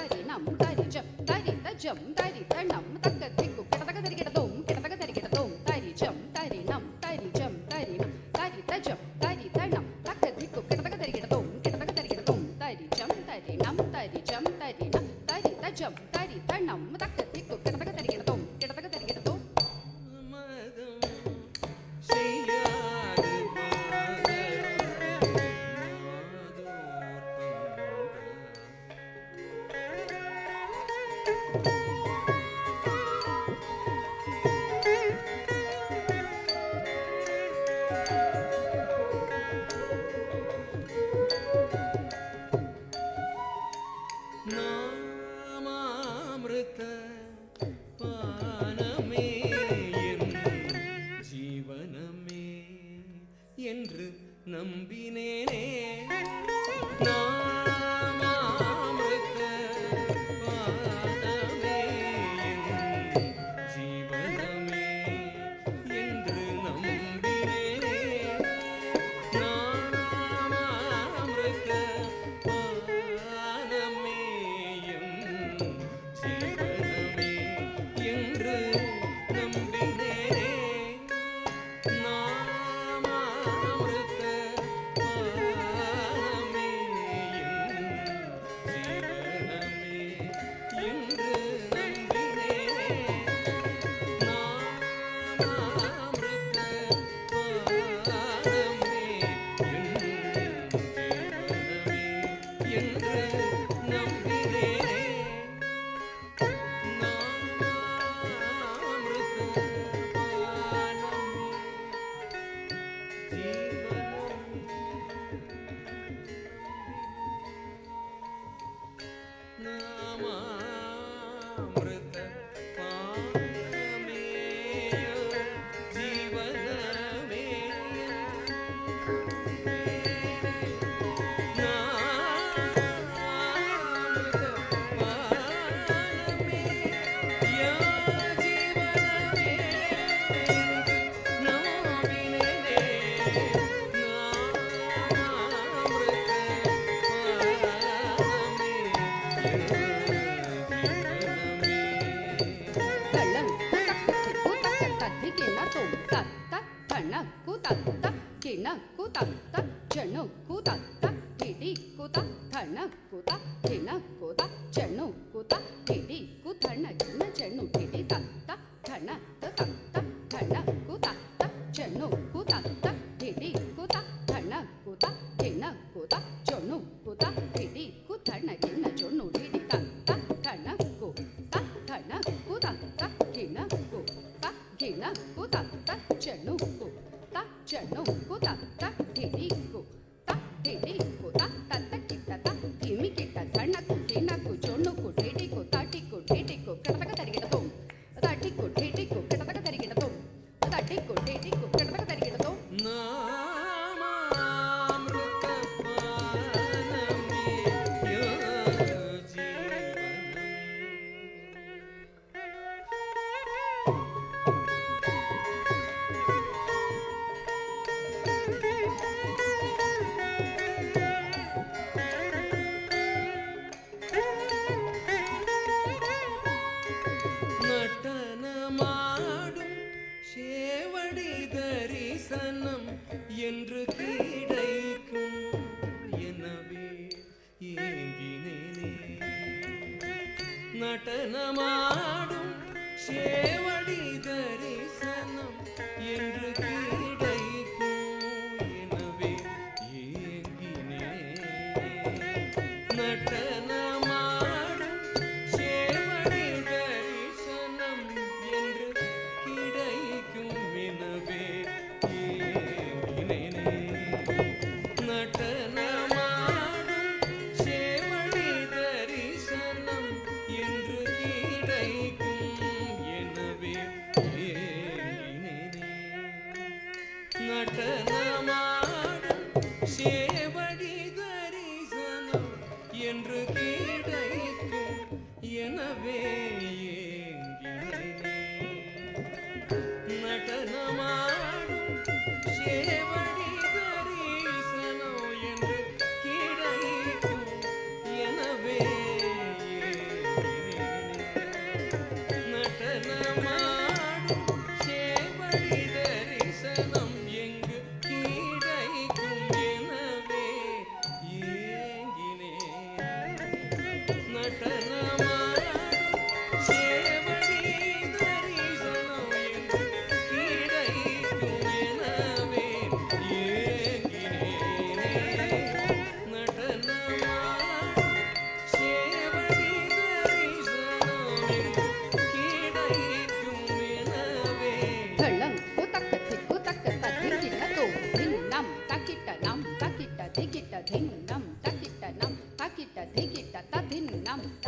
tari nam tari jam tari ta jam tari ta nam takka thikku kitaka tari kidatom kitaka tari kidatom tari jam tari nam tari jam tari nam tari ta jam tari ta nam takka thikku kitaka tari kidatom kitaka tari kidatom tari jam tari nam tari jam tari nam tari ta jam tari ta nam takka thikku kitaka tari kidatom kitaka tari kidatom என்று நம்பினேனே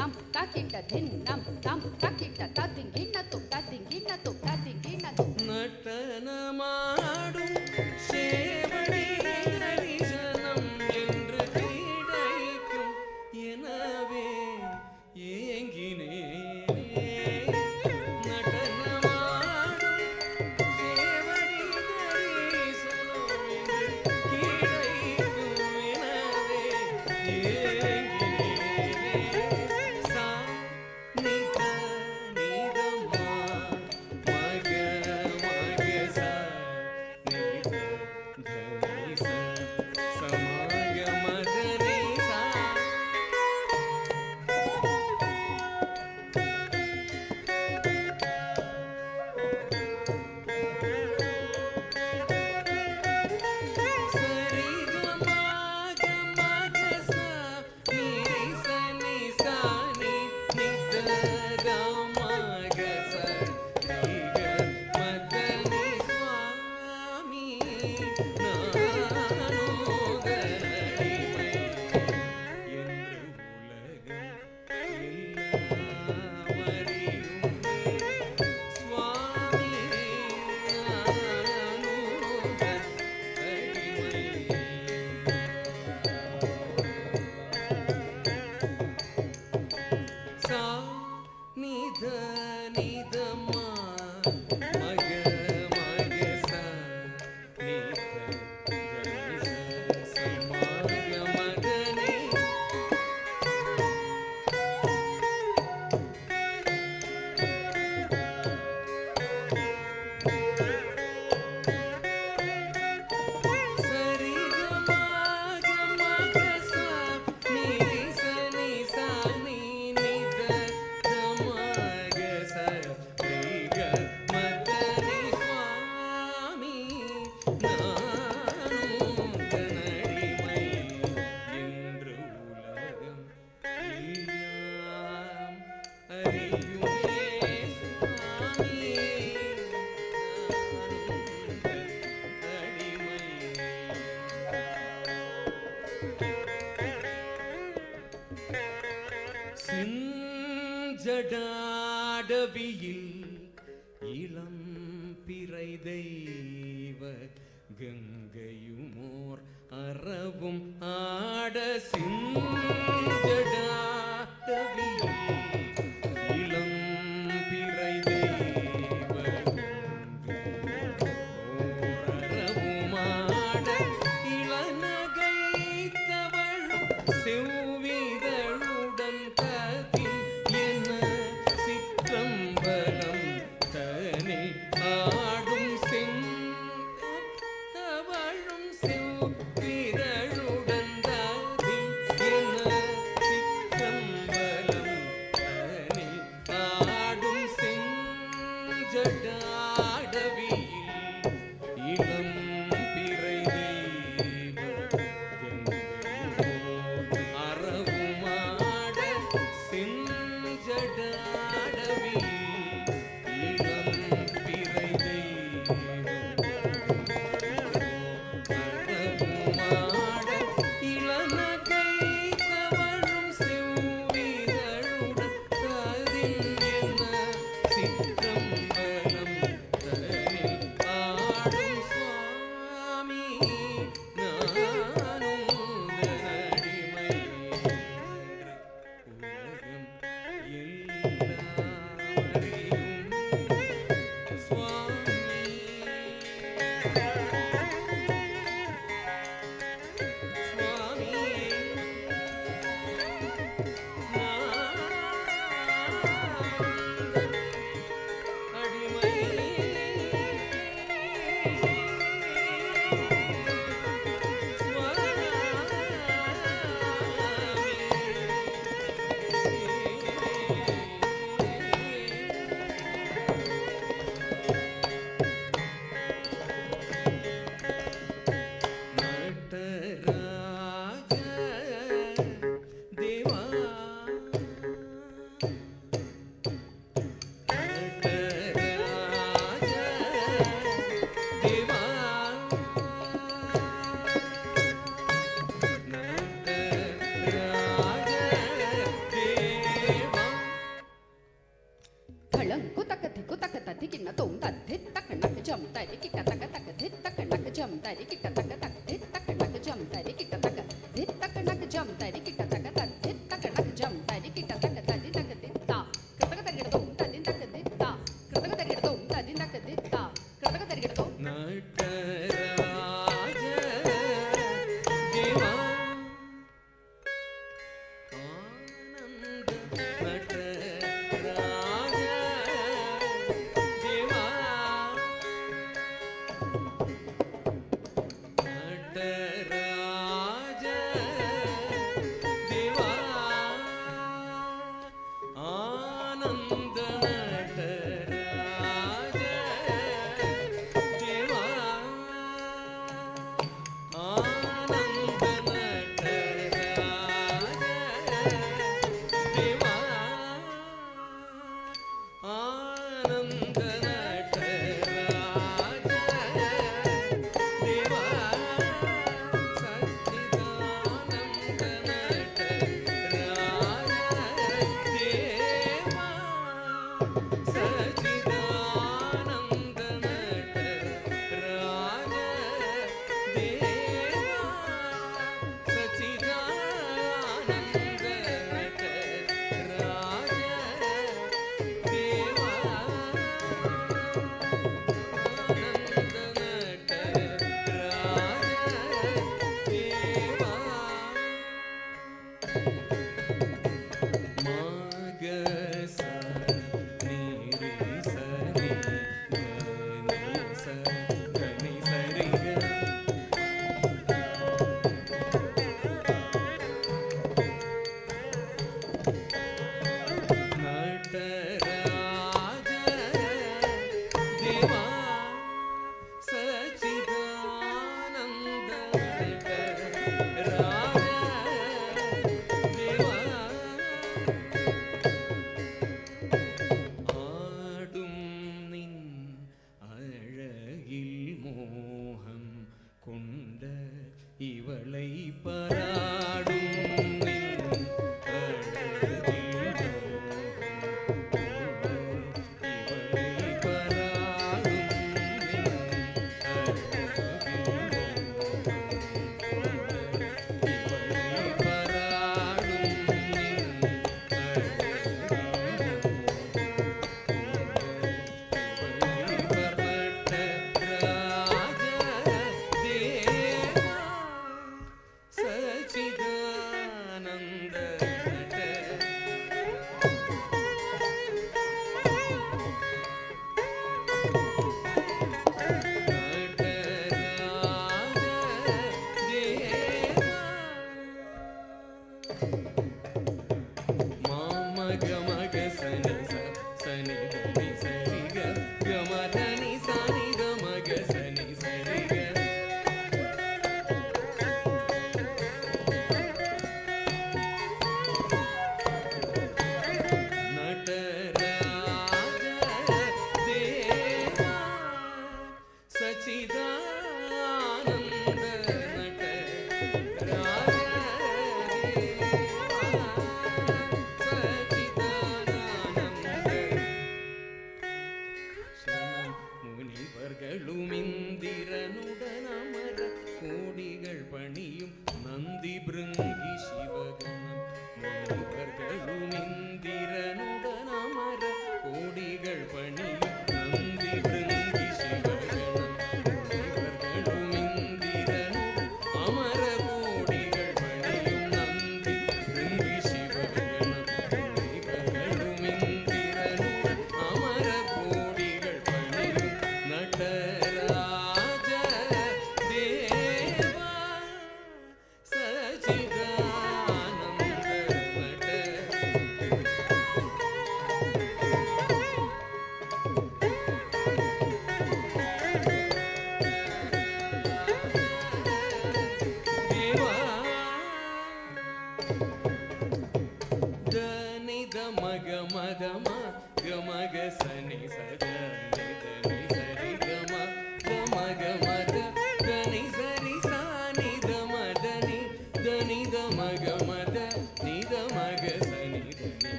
tam takita dhinnam tam takita tadinginatu tadinginatu tadinginatu ನಟನ ಮಾಡು சேவடி தரிசனம் என்று கிடைக்கும் எனவே ஏங்கினேனே நடன மாடும் சேவடி தரிசனம் என்று கிடைக்கும் எனவே ஏங்கினேனே சா நித நிதமா மக மக சா நித தனி சா சமாக மதனி சா சரி கமாக மக சா நீ சா நீ சா நீ நித கமக சா நீக மதனி சுவாமி நானுதனடிமை என்று உலகம் எல்லாம் அறியுமே சுவாமி சா நித நிதமா மக மக சா நித தனி சா சமாக மதனி சரி கமாக மக சா நீ சா நீ சா நீ நித கமக சா நீக மதனி சுவாமி நானுதனடிமை என்று உலகம் எல்லாம் அறியுமே சுவாமி செஞ்சடாடவியில் இளம் பிறை தெய்வ கங்கையுமோர் அறவும் ஆட செஞ்சடாடவியில் இளம் பிறை தெய்வ ஓரறவுமாட இளநகை தவழும் செவ்விதழுடன் கதில் என சிற்றம்பலம் தனில் ஆடும் தவழும் செவ்விதழுடன் கதில் என சிற்றம்பலம் தனில் ஆடும் செஞ்சடாடவியில் இளம் பிறை தெய்வ கங்கையோர் அறவுமாட செஞ்சடாடவியில் இளம் பிறை தெய்வ அறவுமாட இளநகை தவழும் செவ்விதழுடன் கதில் என சிற்றம்பலம் தனில் ஆடும் சுவாமி நானுதனடிமை என்று உலகம் எல்லாம் அறியும் சுவாமி சுவாமி நடராஜ தேவா thళಂಕು ತಕ ಧಿಕು ತಕ ತಧಿಕಿನ ತೊಂ ತದ್ಧಿತ್ ತಕ ನಕ ಜಂ ತರಿ ಕಿಟ ತಕ ತಕ ಧಿತ್ ತಕ ನಕ ಜಂ ತರಿ ಕಿಟ ತಕ ತಕ ಧಿತ್ ತಕ ನಕ ಜಂ ತರಿ ಕಿಟ ತಕ ಧಿತ್ ತಕ ನಕ ಜಂ ತರಿ ಕಿಟ ತಕ ತದ್ಧಿತ್ ತಕ ನಕ ಜಂ ತರಿ ಕಿಟ ತಕ ತದಿ ತಕ ದಿತ್ತ ಕೃತಕ ತರಿಗಿಡ ತೊಂ ತದಿ ತಕ ದಿತ್ತ ಕೃತಕ ತರಿಗಿಡ ತೊಂ ತದಿ ತಕ ದಿತ್ತ ಕೃತಕ ತರಿಗಿಡ ತೊಂ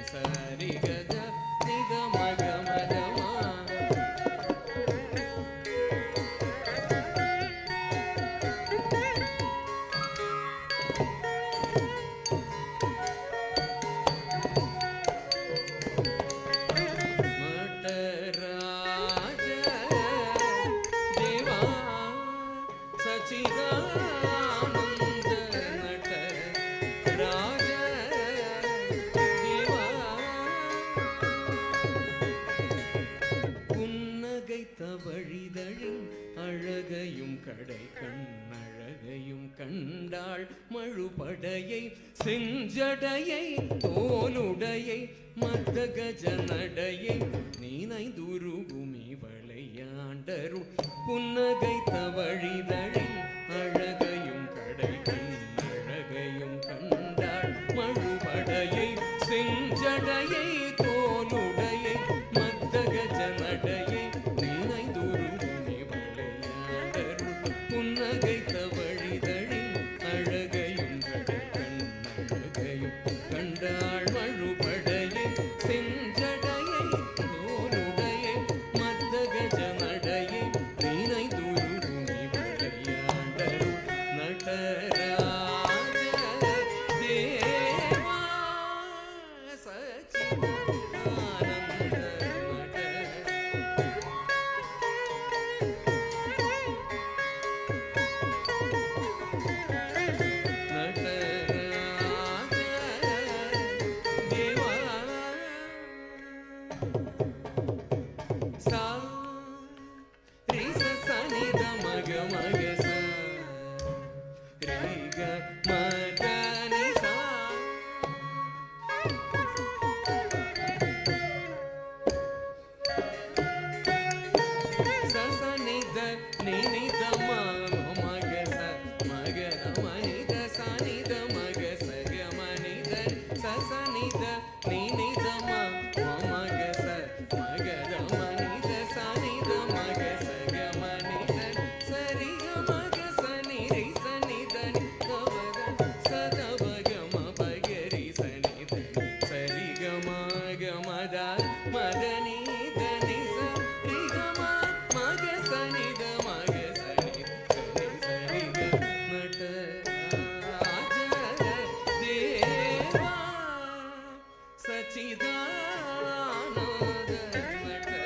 Sari gada, ni da ma ga ma. கண்டாள் மழுபடையை செஞ்சடையை தோலுடையை மத்தகஜ நடையை நீனைந்துருகுமி வளையாண்டருள் புன்னகை தவழிதழில் அழகையும் கடை அழகையும் கண்டாள் மழுபடையை செஞ்சடையை தோலுடையை மத்தகஜ நடையை நீனைந்துருகுமி வளையாண்டருள் புன்னகை தவழிதழில் அழகையும் கடை அழகையும் கண்டாள் மழுபடையை செஞ்சடையை தோலுடையை மத்தகஜ நடையை நீனைந்துருகுமி வளையாண்டருள் நடராஜ தேவா சச்சிதானந்த நட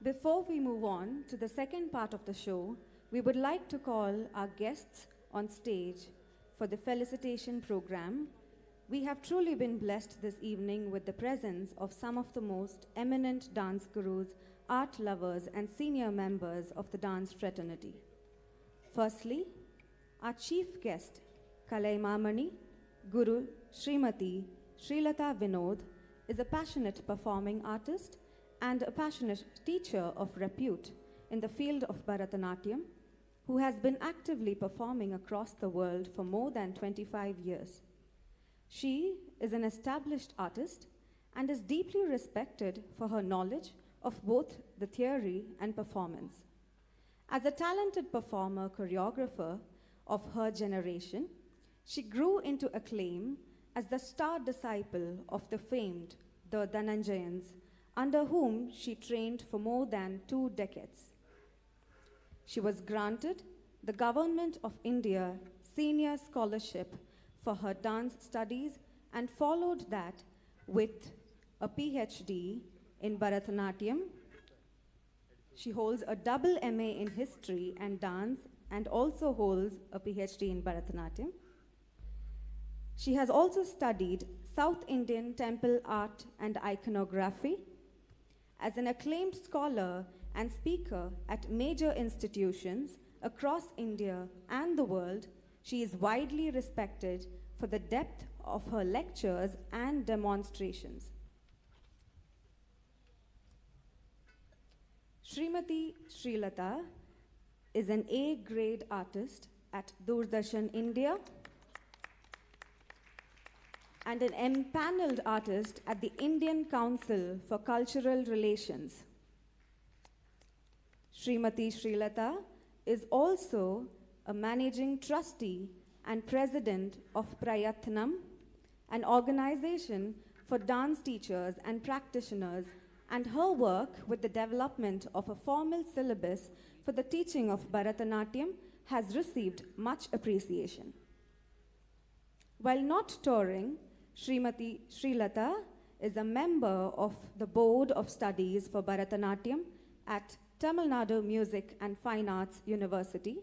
Before we move on to the second part of the show, we would like to call our guests on stage for the Felicitation program. We have truly been blessed this evening with the presence of some of the most eminent dance gurus, art lovers, and senior members of the dance fraternity. Firstly, our chief guest, Kalaimamani, Guru Srimati Srilata Vinod, is a passionate performing artist and a passionate teacher of repute in the field of Bharatanatyam, who has been actively performing across the world for more than 25 years. She is an established artist and is deeply respected for her knowledge of both the theory and performance. As a talented performer, choreographer of her generation, she grew into acclaim as the star disciple of the famed the Dhananjayans, under whom she trained for more than 2 decades. She was granted the Government of India Senior Scholarship for her dance studies and followed that with a PhD in Bharatanatyam. She holds a double MA in History and Dance and also holds a PhD in Bharatanatyam. She has also studied South Indian temple art and iconography. As an acclaimed scholar and speaker at major institutions across India and the world, she is widely respected for the depth of her lectures and demonstrations. Srimati Srilata is an A-grade artist at Doordarshan India and an empaneled artist at the Indian Council for Cultural Relations. Srimati Srilata is also a managing trustee and president of Prayatnam, an organization for dance teachers and practitioners, and her work with the development of a formal syllabus for the teaching of Bharatanatyam has received much appreciation. While not touring, Srimati Srilata is a member of the Board of Studies for Bharatanatyam at Tamil Nadu Music and Fine Arts University,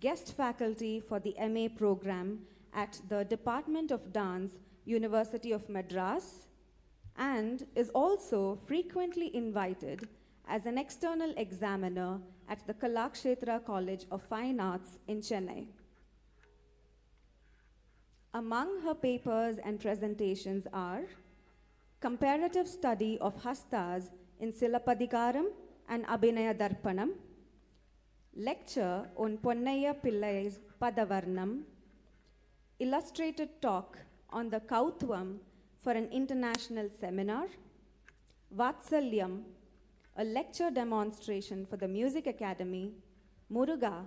guest faculty for the MA program at the Department of Dance, University of Madras, and is also frequently invited as an external examiner at the Kalakshetra College of Fine Arts in Chennai. Among her papers and presentations are Comparative Study of Hastas in Silapadikaram and Abhinaya Darpanam, Lecture on Ponnaya Pillai's Padavarnam, Illustrated Talk on the Kautuvam for an international seminar, Vatsalyam, a lecture demonstration for the Music Academy, Muruga,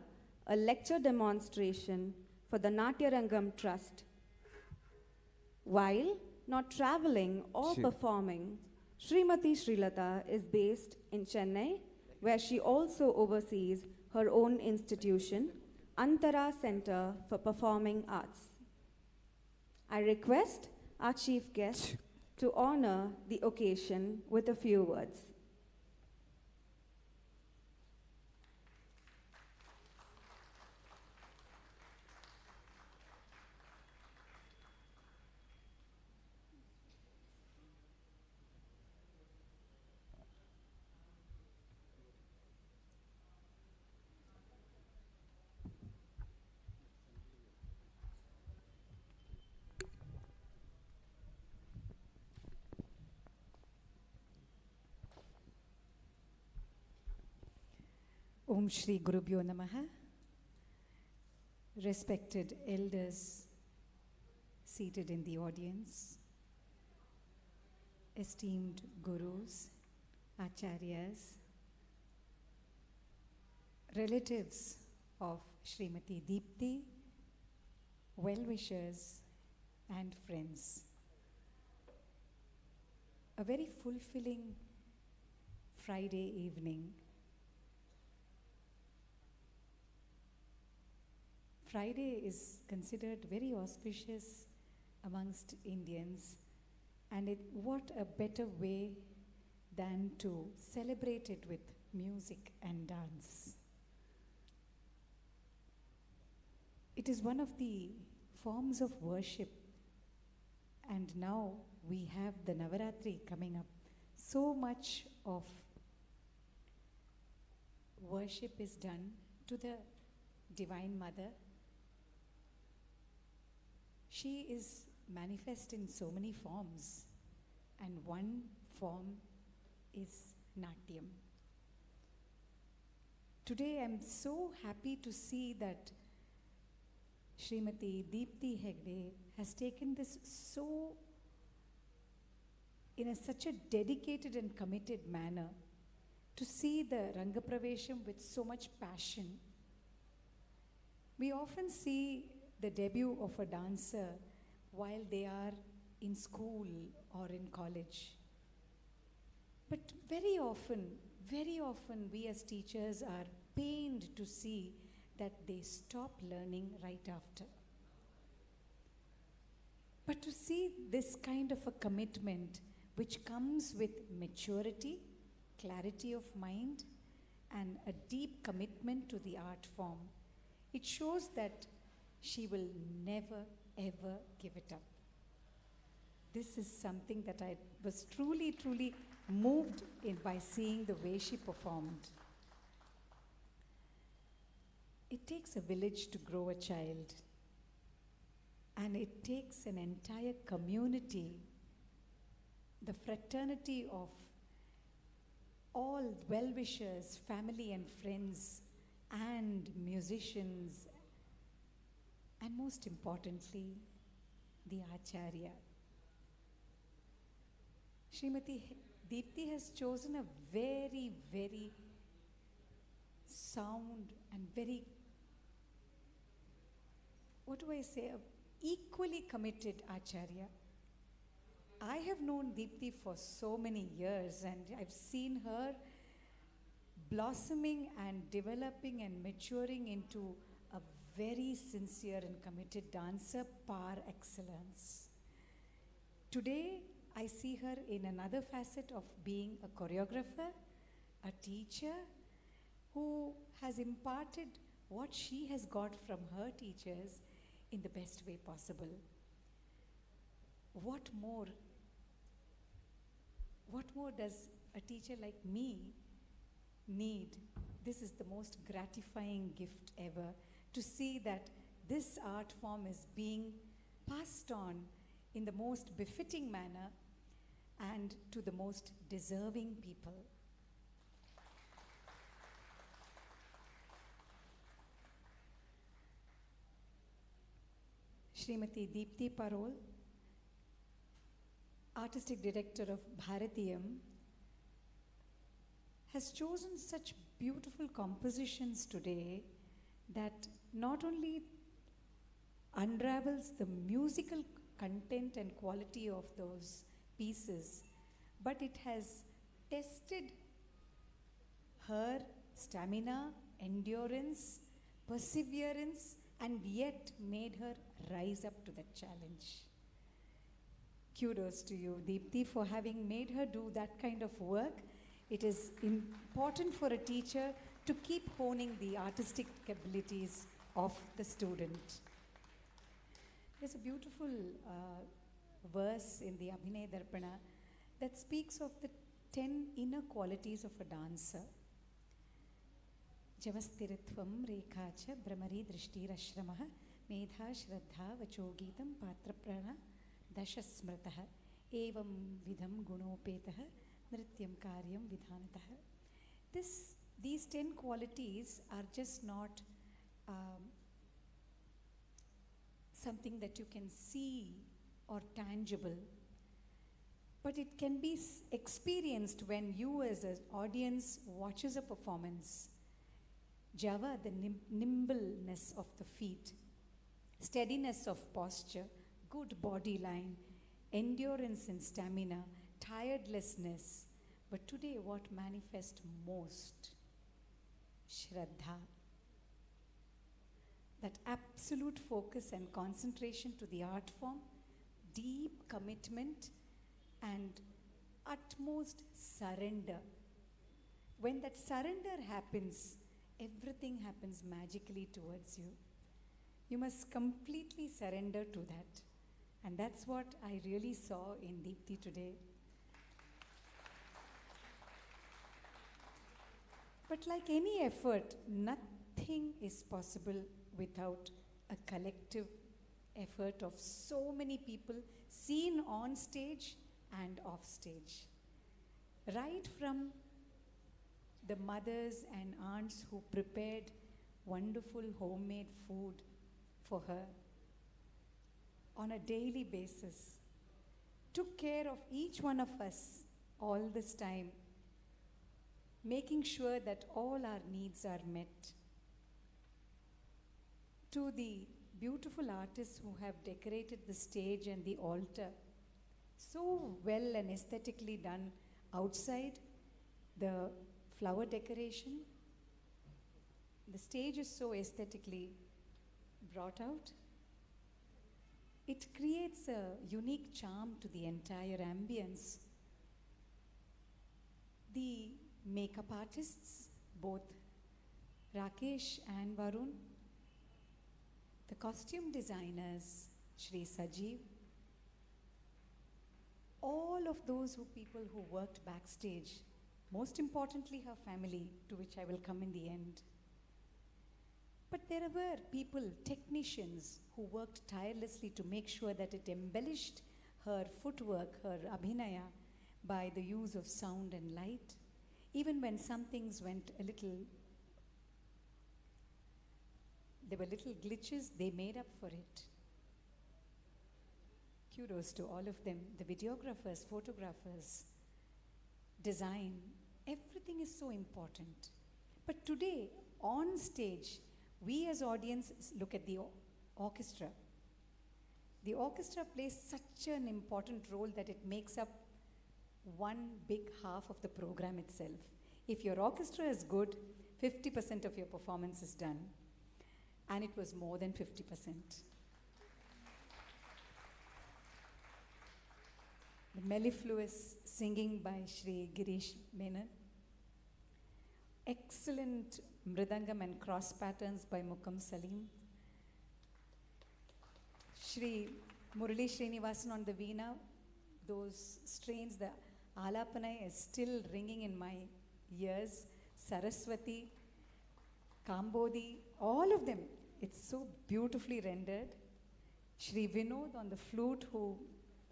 a lecture demonstration for the Natyarangam Trust. While not traveling or performing, Srimati Srilata is based in Chennai, where she also oversees her own institution, Antara Center for Performing Arts. I request our chief guest to honor the occasion with a few words. Om Shri Gurubhyo Namaha. Respected elders seated in the audience, esteemed gurus, acharyas, relatives of Srimati Deepti, well-wishers and friends. A very fulfilling Friday evening. Friday is considered very auspicious amongst Indians, and what a better way than to celebrate it with music and dance. It is one of the forms of worship, and now we have the Navaratri coming up. So much of worship is done to the Divine Mother. She is manifest in so many forms, and one form is Natyam. Today I'm so happy to see that Srimati Deepti Hegde has taken this in such a dedicated and committed manner to see the Rangapravesham with so much passion. We often see the debut of a dancer while they are in school or in college. But very often we as teachers are pained to see that they stop learning right after. But to see this kind of a commitment which comes with maturity, clarity of mind, and a deep commitment to the art form, it shows that she will never ever give it up. This is something that I was truly moved in by seeing the way she performed. It takes a village to grow a child, and it takes an entire community, the fraternity of all well-wishers, family and friends, and musicians, and most importantly, the Acharya. Srimati Deepti has chosen a very sound and very, equally committed Acharya. I have known Deepti for so many years, and I've seen her blossoming and developing and maturing into a very sincere and committed dancer par excellence. Today, I see her in another facet of being a choreographer, a teacher who has imparted what she has got from her teachers in the best way possible. What more does a teacher like me need? This is the most gratifying gift ever, to see that this art form is being passed on in the most befitting manner and to the most deserving people. Srimati Deepti Parol, Artistic Director of Bharatheeyam, has chosen such beautiful compositions today that not only unravels the musical content and quality of those pieces, but it has tested her stamina, endurance, perseverance, and yet made her rise up to that challenge. Kudos to you, Deepti, for having made her do that kind of work. It is important for a teacher to keep honing the artistic abilities of the student. There's a beautiful verse in the Abhinay Darpana that speaks of the 10 inner qualities of a dancer. Javastiritvam rekhacha brahmari drishtirashramaha medha shraddha vachogitam patraprana dashasmrataha evam vidham gunopetaha nrityam karyam vidhanataha. These 10 qualities are just not something that you can see or tangible, but it can be experienced when you as an audience watches a performance. Java, the nimbleness of the feet, steadiness of posture, good body line, endurance and stamina, tirelessness. But today what manifests most? Shraddha. That absolute focus and concentration to the art form, deep commitment, and utmost surrender. When that surrender happens, everything happens magically towards you. You must completely surrender to that. And that's what I really saw in Deepti today. But like any effort, nothing is possible without a collective effort of so many people seen on stage and off stage. Right from the mothers and aunts who prepared wonderful homemade food for her on a daily basis, took care of each one of us all this time, making sure that all our needs are met. To the beautiful artists who have decorated the stage and the altar, so well and aesthetically done outside, the flower decoration, the stage is so aesthetically brought out. It creates a unique charm to the entire ambience. The makeup artists, both Rakesh and Varun, the costume designers, Shri Sajeev, all of those people who worked backstage, most importantly her family, to which I will come in the end. But there were people, technicians, who worked tirelessly to make sure that it embellished her footwork, her abhinaya, by the use of sound and light. Even when some things went a little, there were little glitches, they made up for it. Kudos to all of them, the videographers, photographers, design, everything is so important. But today, on stage, we as audience look at the orchestra. The orchestra plays such an important role that it makes up one big half of the program itself. If your orchestra is good, 50% of your performance is done. And it was more than 50%. The mellifluous singing by Shri Girish Menon. Excellent mridangam and cross patterns by Mukam Salim. Shri Murali Srinivasan on the veena, those strains, the Alapanai is still ringing in my ears. Saraswati, Kambodi, all of them, it's so beautifully rendered. Shri Vinod on the flute, who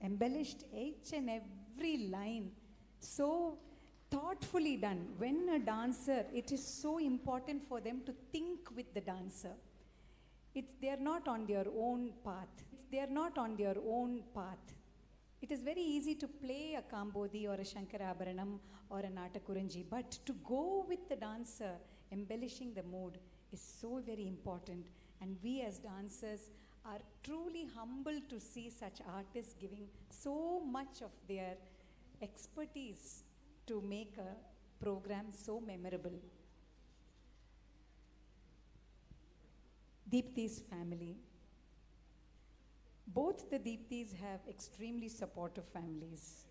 embellished each and every line, so thoughtfully done. When a dancer, it is so important for them to think with the dancer. They are not on their own path. They are not on their own path. It is very easy to play a Kambodi or a Shankarabharanam or a Natakuranji, but to go with the dancer, embellishing the mood, is so very important. And we as dancers are truly humbled to see such artists giving so much of their expertise to make a program so memorable. Deepti's family. Both the Deeptis have extremely supportive families,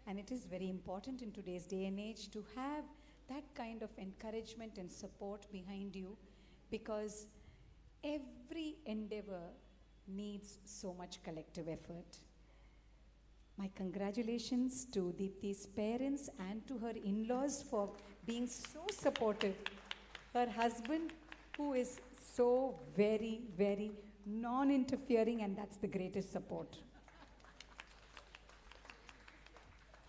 and it is very important in today's day and age to have that kind of encouragement and support behind you, because every endeavor needs so much collective effort. My congratulations to Deepti's parents and to her in-laws for being so supportive. Her husband, who is so very, very non-interfering, and that's the greatest support.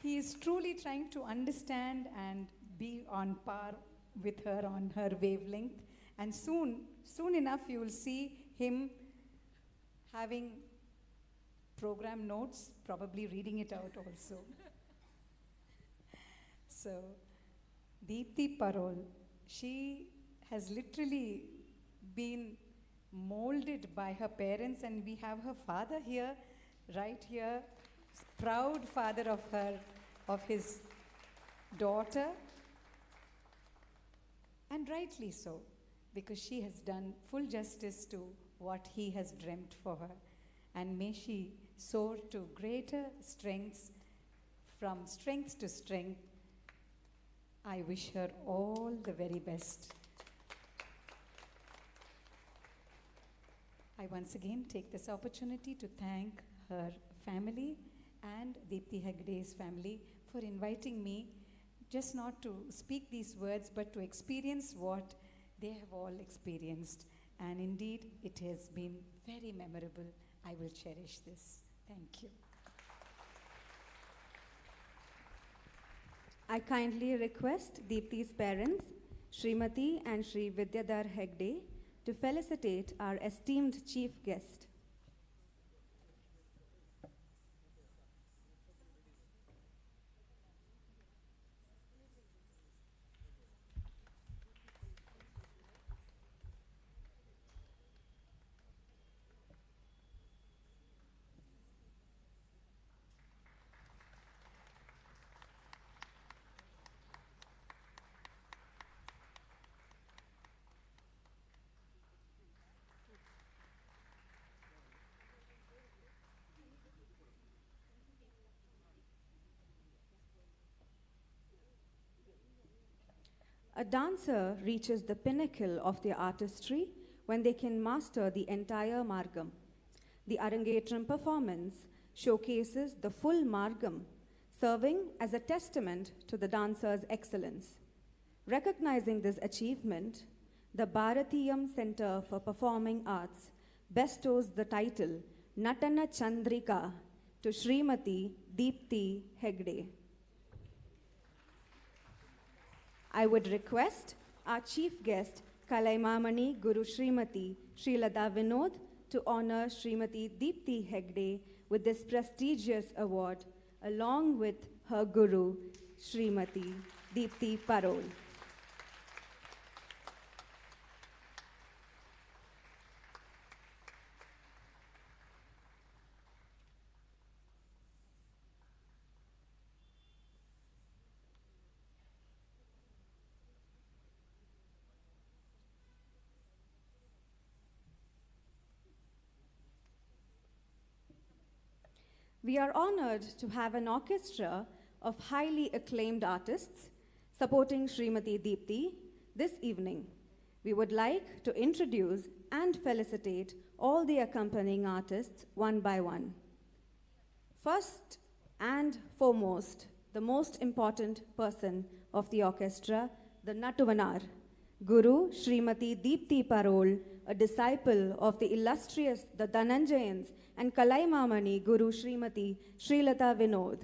He is truly trying to understand and be on par with her, on her wavelength. And soon enough, you will see him having program notes, probably reading it out also. So, Deepti Parol, she has literally been molded by her parents, and we have her father here, right here, proud father of his daughter, and rightly so, because she has done full justice to what he has dreamt for her, and may she soar to greater strengths from strength to strength. I wish her all the very best. I once again take this opportunity to thank her family and Deepti Hegde's family for inviting me just not to speak these words but to experience what they have all experienced. And indeed, it has been very memorable. I will cherish this. Thank you. I kindly request Deepti's parents, Srimati and Shri Vidyadhar Hegde, to felicitate our esteemed chief guest. A dancer reaches the pinnacle of their artistry when they can master the entire margam. The Arangetram performance showcases the full margam, serving as a testament to the dancer's excellence. Recognizing this achievement, the Bharatheeyam Center for Performing Arts bestows the title Natana Chandrika to Srimati Deepti Hegde. I would request our chief guest, Kalaimamani Guru Srimati Srilata Vinod, to honor Srimati Deepti Hegde with this prestigious award, along with her guru, Srimati Deepti Parol. We are honored to have an orchestra of highly acclaimed artists supporting Srimati Deepti this evening. We would like to introduce and felicitate all the accompanying artists one by one. First and foremost, the most important person of the orchestra, the Natuvanar, Guru Srimati Deepti Parol, a disciple of the illustrious the Dhananjayans, and Kalaimamani Guru Srimati Srilata Vinod.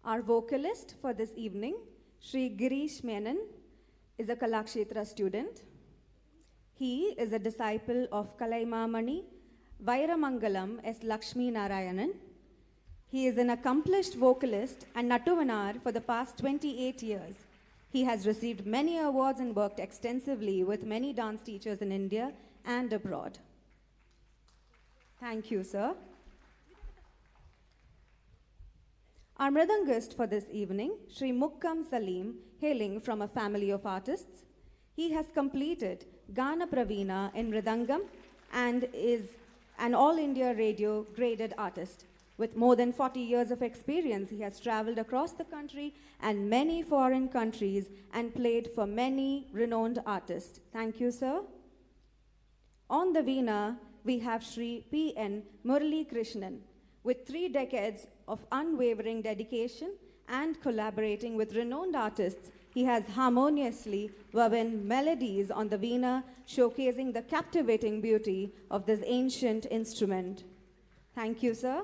Our vocalist for this evening, Shri Girish Menon, is a Kalakshetra student. He is a disciple of Kalaimamani Vairamangalam S. Lakshmi Narayanan. He is an accomplished vocalist and Natuvanar for the past 28 years. He has received many awards and worked extensively with many dance teachers in India and abroad. Thank you, sir. Our mridangist for this evening, Shri Mukkam Salim, hailing from a family of artists. He has completed Gana Pravina in Mridangam and is an All India Radio graded artist. With more than 40 years of experience, he has traveled across the country and many foreign countries and played for many renowned artists. Thank you, sir. On the veena, we have Shri P.N. Murali Krishnan. With 3 decades of unwavering dedication and collaborating with renowned artists, he has harmoniously woven melodies on the veena, showcasing the captivating beauty of this ancient instrument. Thank you, sir.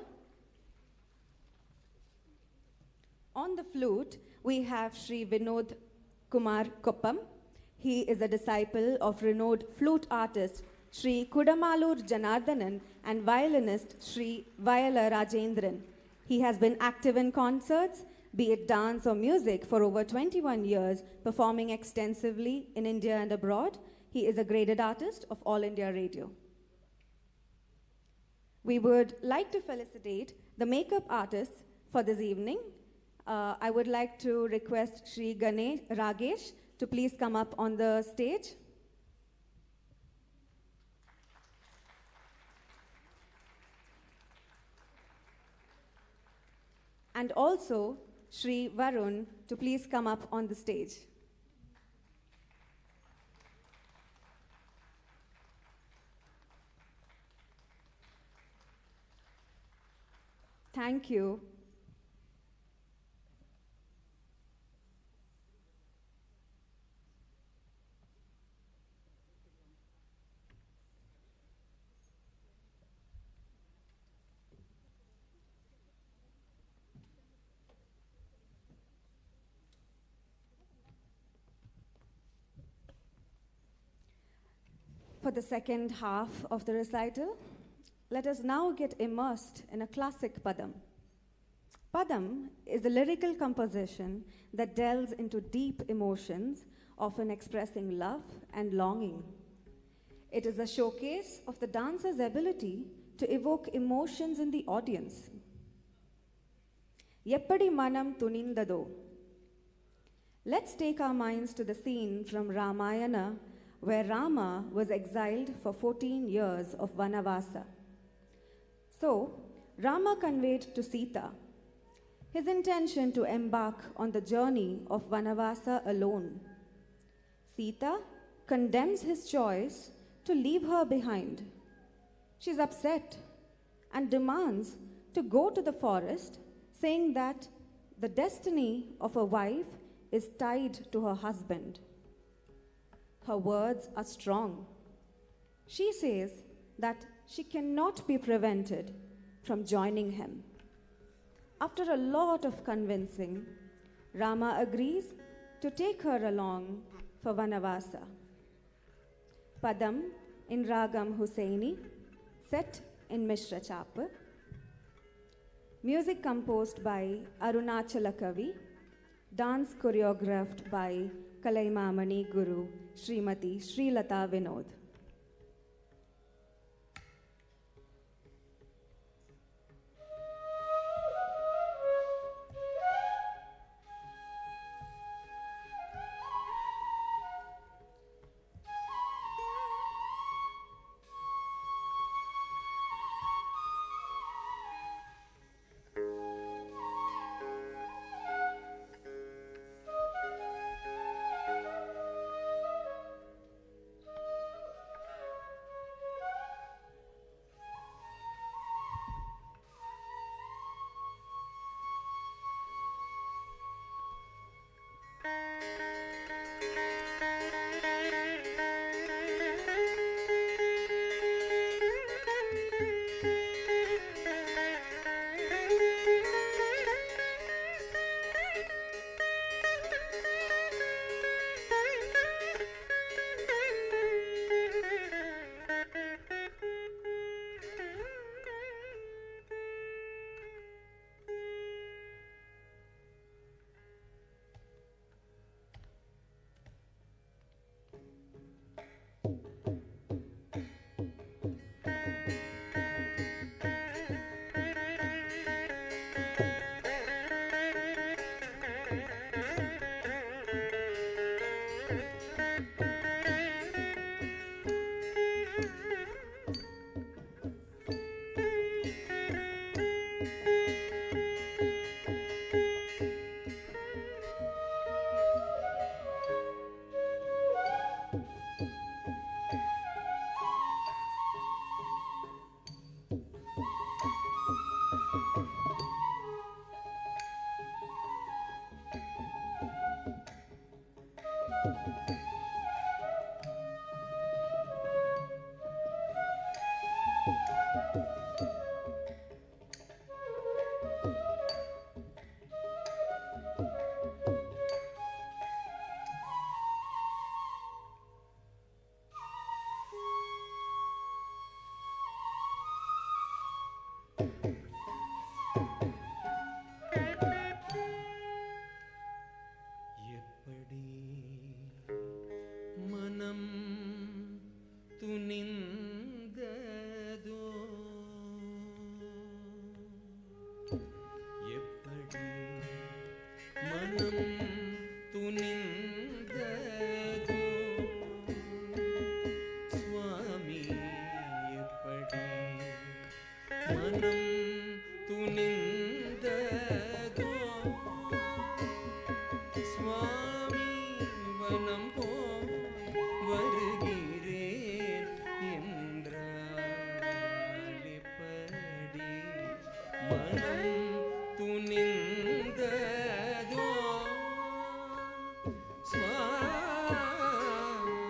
On the flute, we have Shri Vinod Kumar Koppam. He is a disciple of renowned flute artist Shri Kudamalur Janardhanan and violinist Shri Vayala Rajendran. He has been active in concerts, be it dance or music, for over 21 years, performing extensively in India and abroad. He is a graded artist of All India Radio. We would like to felicitate the makeup artists for this evening. I would like to request Shri Ragesh to please come up on the stage. And also Shri Varun to please come up on the stage. Thank you. For the second half of the recital, let us now get immersed in a classic Padam. Padam is a lyrical composition that delves into deep emotions, often expressing love and longing. It is a showcase of the dancer's ability to evoke emotions in the audience. Yeppadi manam tunindado. Let's take our minds to the scene from Ramayana, where Rama was exiled for 14 years of Vanavasa. So, Rama conveyed to Sita his intention to embark on the journey of Vanavasa alone. Sita condemns his choice to leave her behind. She's upset and demands to go to the forest, saying that the destiny of a wife is tied to her husband. Her words are strong. She says that she cannot be prevented from joining him. After a lot of convincing, Rama agrees to take her along for Vanavasa. Padam in Ragam Hussaini, set in Mishra Chapa. Music composed by Arunachala Kavi, dance choreographed by Kalaimamani Guru Srimati Srilata Vinod. மனம் துணிந்ததோ சுவாமி எப்படி மனம் துணிந்ததோ சுவாமி வனம் போய் வருகிறேன் என்றால் எப்படி மனம் துணிந்ததோ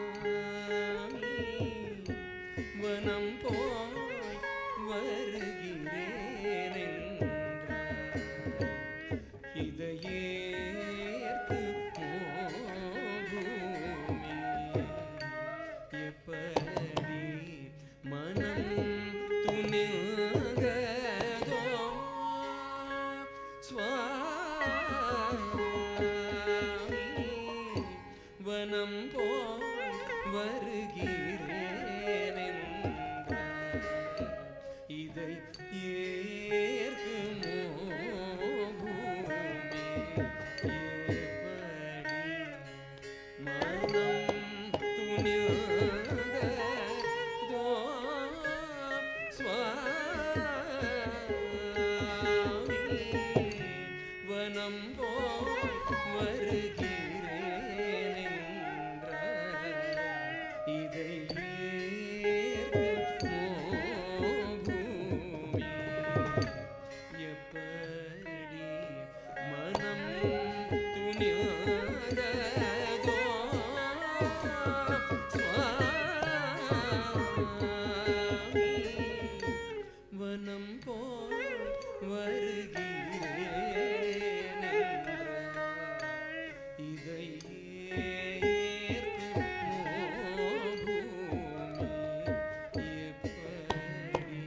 சுவாமி வனம் போய் வருகிறேன் என்றார் இதையேற்று பூமி எப்படி மனம் துணிந்ததோ சுவாமி வனம் போய் வருகிறேன் என்றார் இதை ஏற்குமோ பூமி எப்படி மனம் துணிந்ததோ சுவாமி வனம் போய் வருகிறேன் என்றார் இதை ஏற்குமோ பூமி எப்படி மனம் துணிந்ததோ சுவாமி வனம் போய் வருகிறேன் என்றார் இதை ஏற்குமோ பூமி எப்படி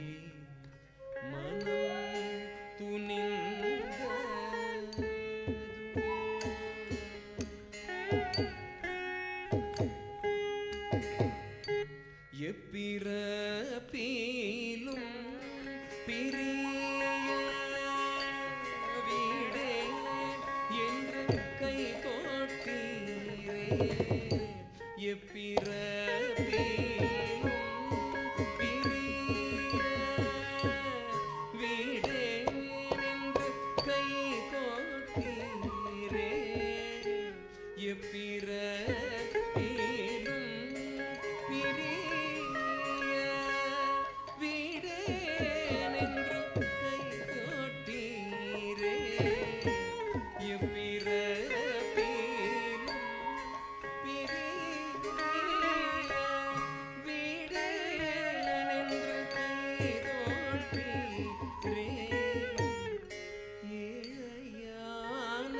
மனம் துணிந்ததோ எப்பிறப்பிலும் பிரிய வீடே என்று கை கோட்டீரே எப்பிறப்பிலும் பிரிய வீடே என்று கை கோட்டீரே எப்பிறப்பிலும் பிரிய வீடேன் என்று கை கோட்டீரே எப்பிறப்பிலும் பிரிய வீடேன் என்று கை கோட்டீரே ஏழையான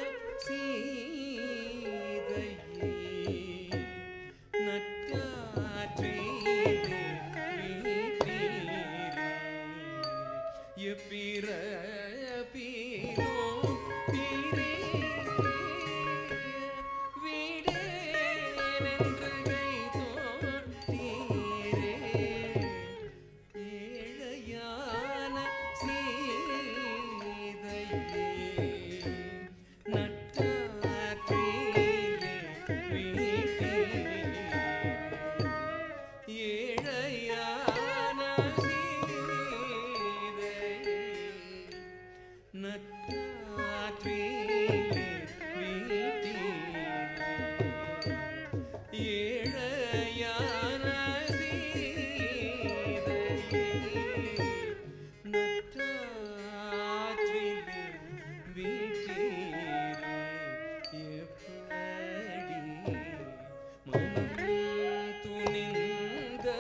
சீதையை நற்றாற்றிலே வீட்டீரே எப்பிறப்பிலோ பிரிய வீடேன் என்று கை கோட்டீரே ஏழையான சீதையை நற்றாற்றிலே வீட்டீரே ஏழையான சீதையை நற்றாற்றிலே வீட்டீரே ஏழையான சீதையை நற்றாற்றிலே வீட்டீரே எப்படி மனம் துணிந்ததோ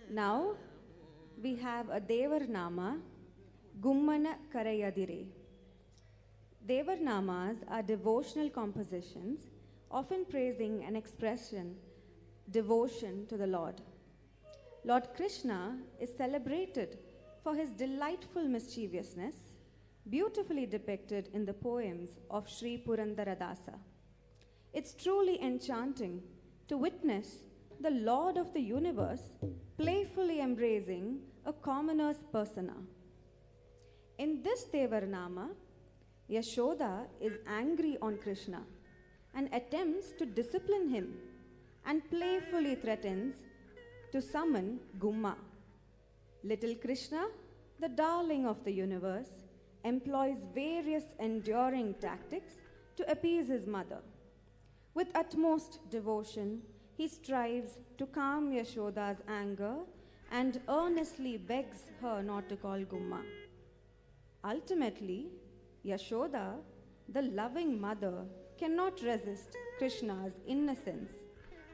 Now we have a Devarnama, Gummana Karayadire. Devarnamas are devotional compositions, often praising and expressing devotion to the Lord. Lord Krishna is celebrated for his delightful mischievousness, beautifully depicted in the poems of Sri Purandaradasa. It's truly enchanting to witness the Lord of the universe playfully embracing a commoner's persona. In this Devarnama, Yashoda is angry on Krishna and attempts to discipline him and playfully threatens to summon Gumma. Little Krishna, the darling of the universe, employs various enduring tactics to appease his mother. With utmost devotion, he strives to calm Yashoda's anger and earnestly begs her not to call Gumma. Ultimately, Yashoda, the loving mother, cannot resist Krishna's innocence,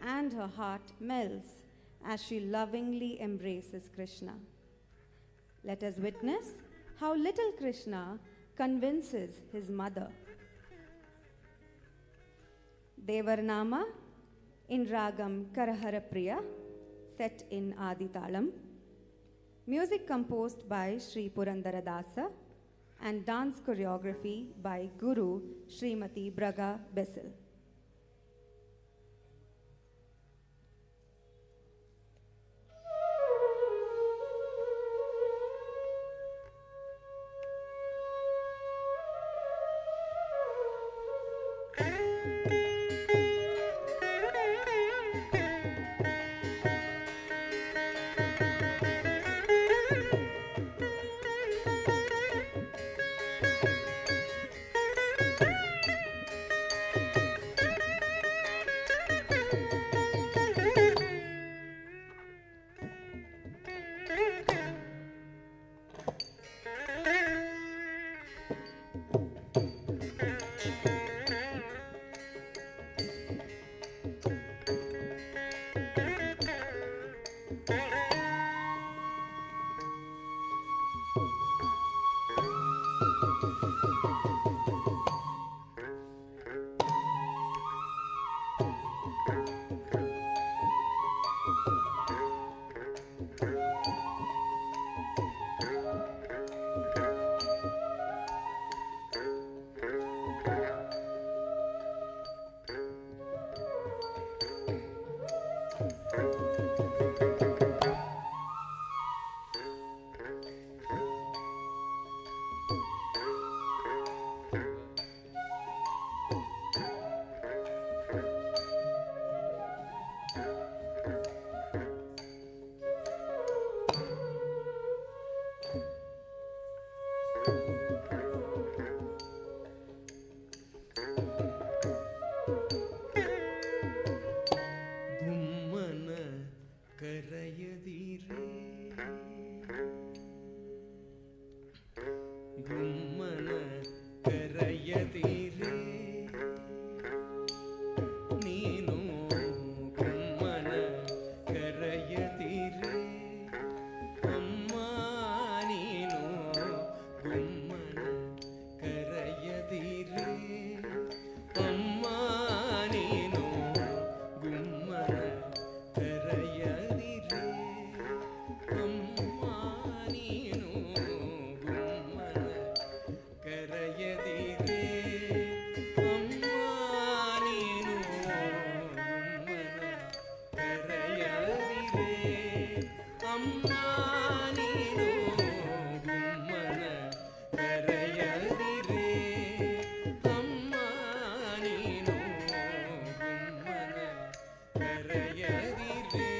and her heart melts as she lovingly embraces Krishna. Let us witness how little Krishna convinces his mother. Devarnama in Ragam Karahara Priya, set in Aditalam. Music composed by Sri Purandaradasa and dance choreography by Guru Srimati Braga Bessil. ಗುಮ್ಮನ ಕರೆಯದಿರೆ ಗುಮ್ಮನ ಕರೆಯದಿರೆ ನೀನು ಗುಮ್ಮನ ಕರೆಯದಿರೆ ಅಮ್ಮ ನೀನು ಗುಮ್ಮನ ಕರೆಯದಿರೆ ಅಮ್ಮ ನೀನು ಗುಮ್ಮನ ಕರೆಯದಿರೆ ಅಮ್ಮ ನೀನು ಗುಮ್ಮನ ಕರೆಯದಿರೆ ಅಮ್ಮ ನೀನು ಗುಮ್ಮನ ಕರೆಯದಿರೆ ಅಮ್ಮ ನೀನು ಗುಮ್ಮನ ಕರೆಯದಿರೆ ಅಮ್ಮ ನೀನು ಗುಮ್ಮನ ಕರೆಯದಿರೆ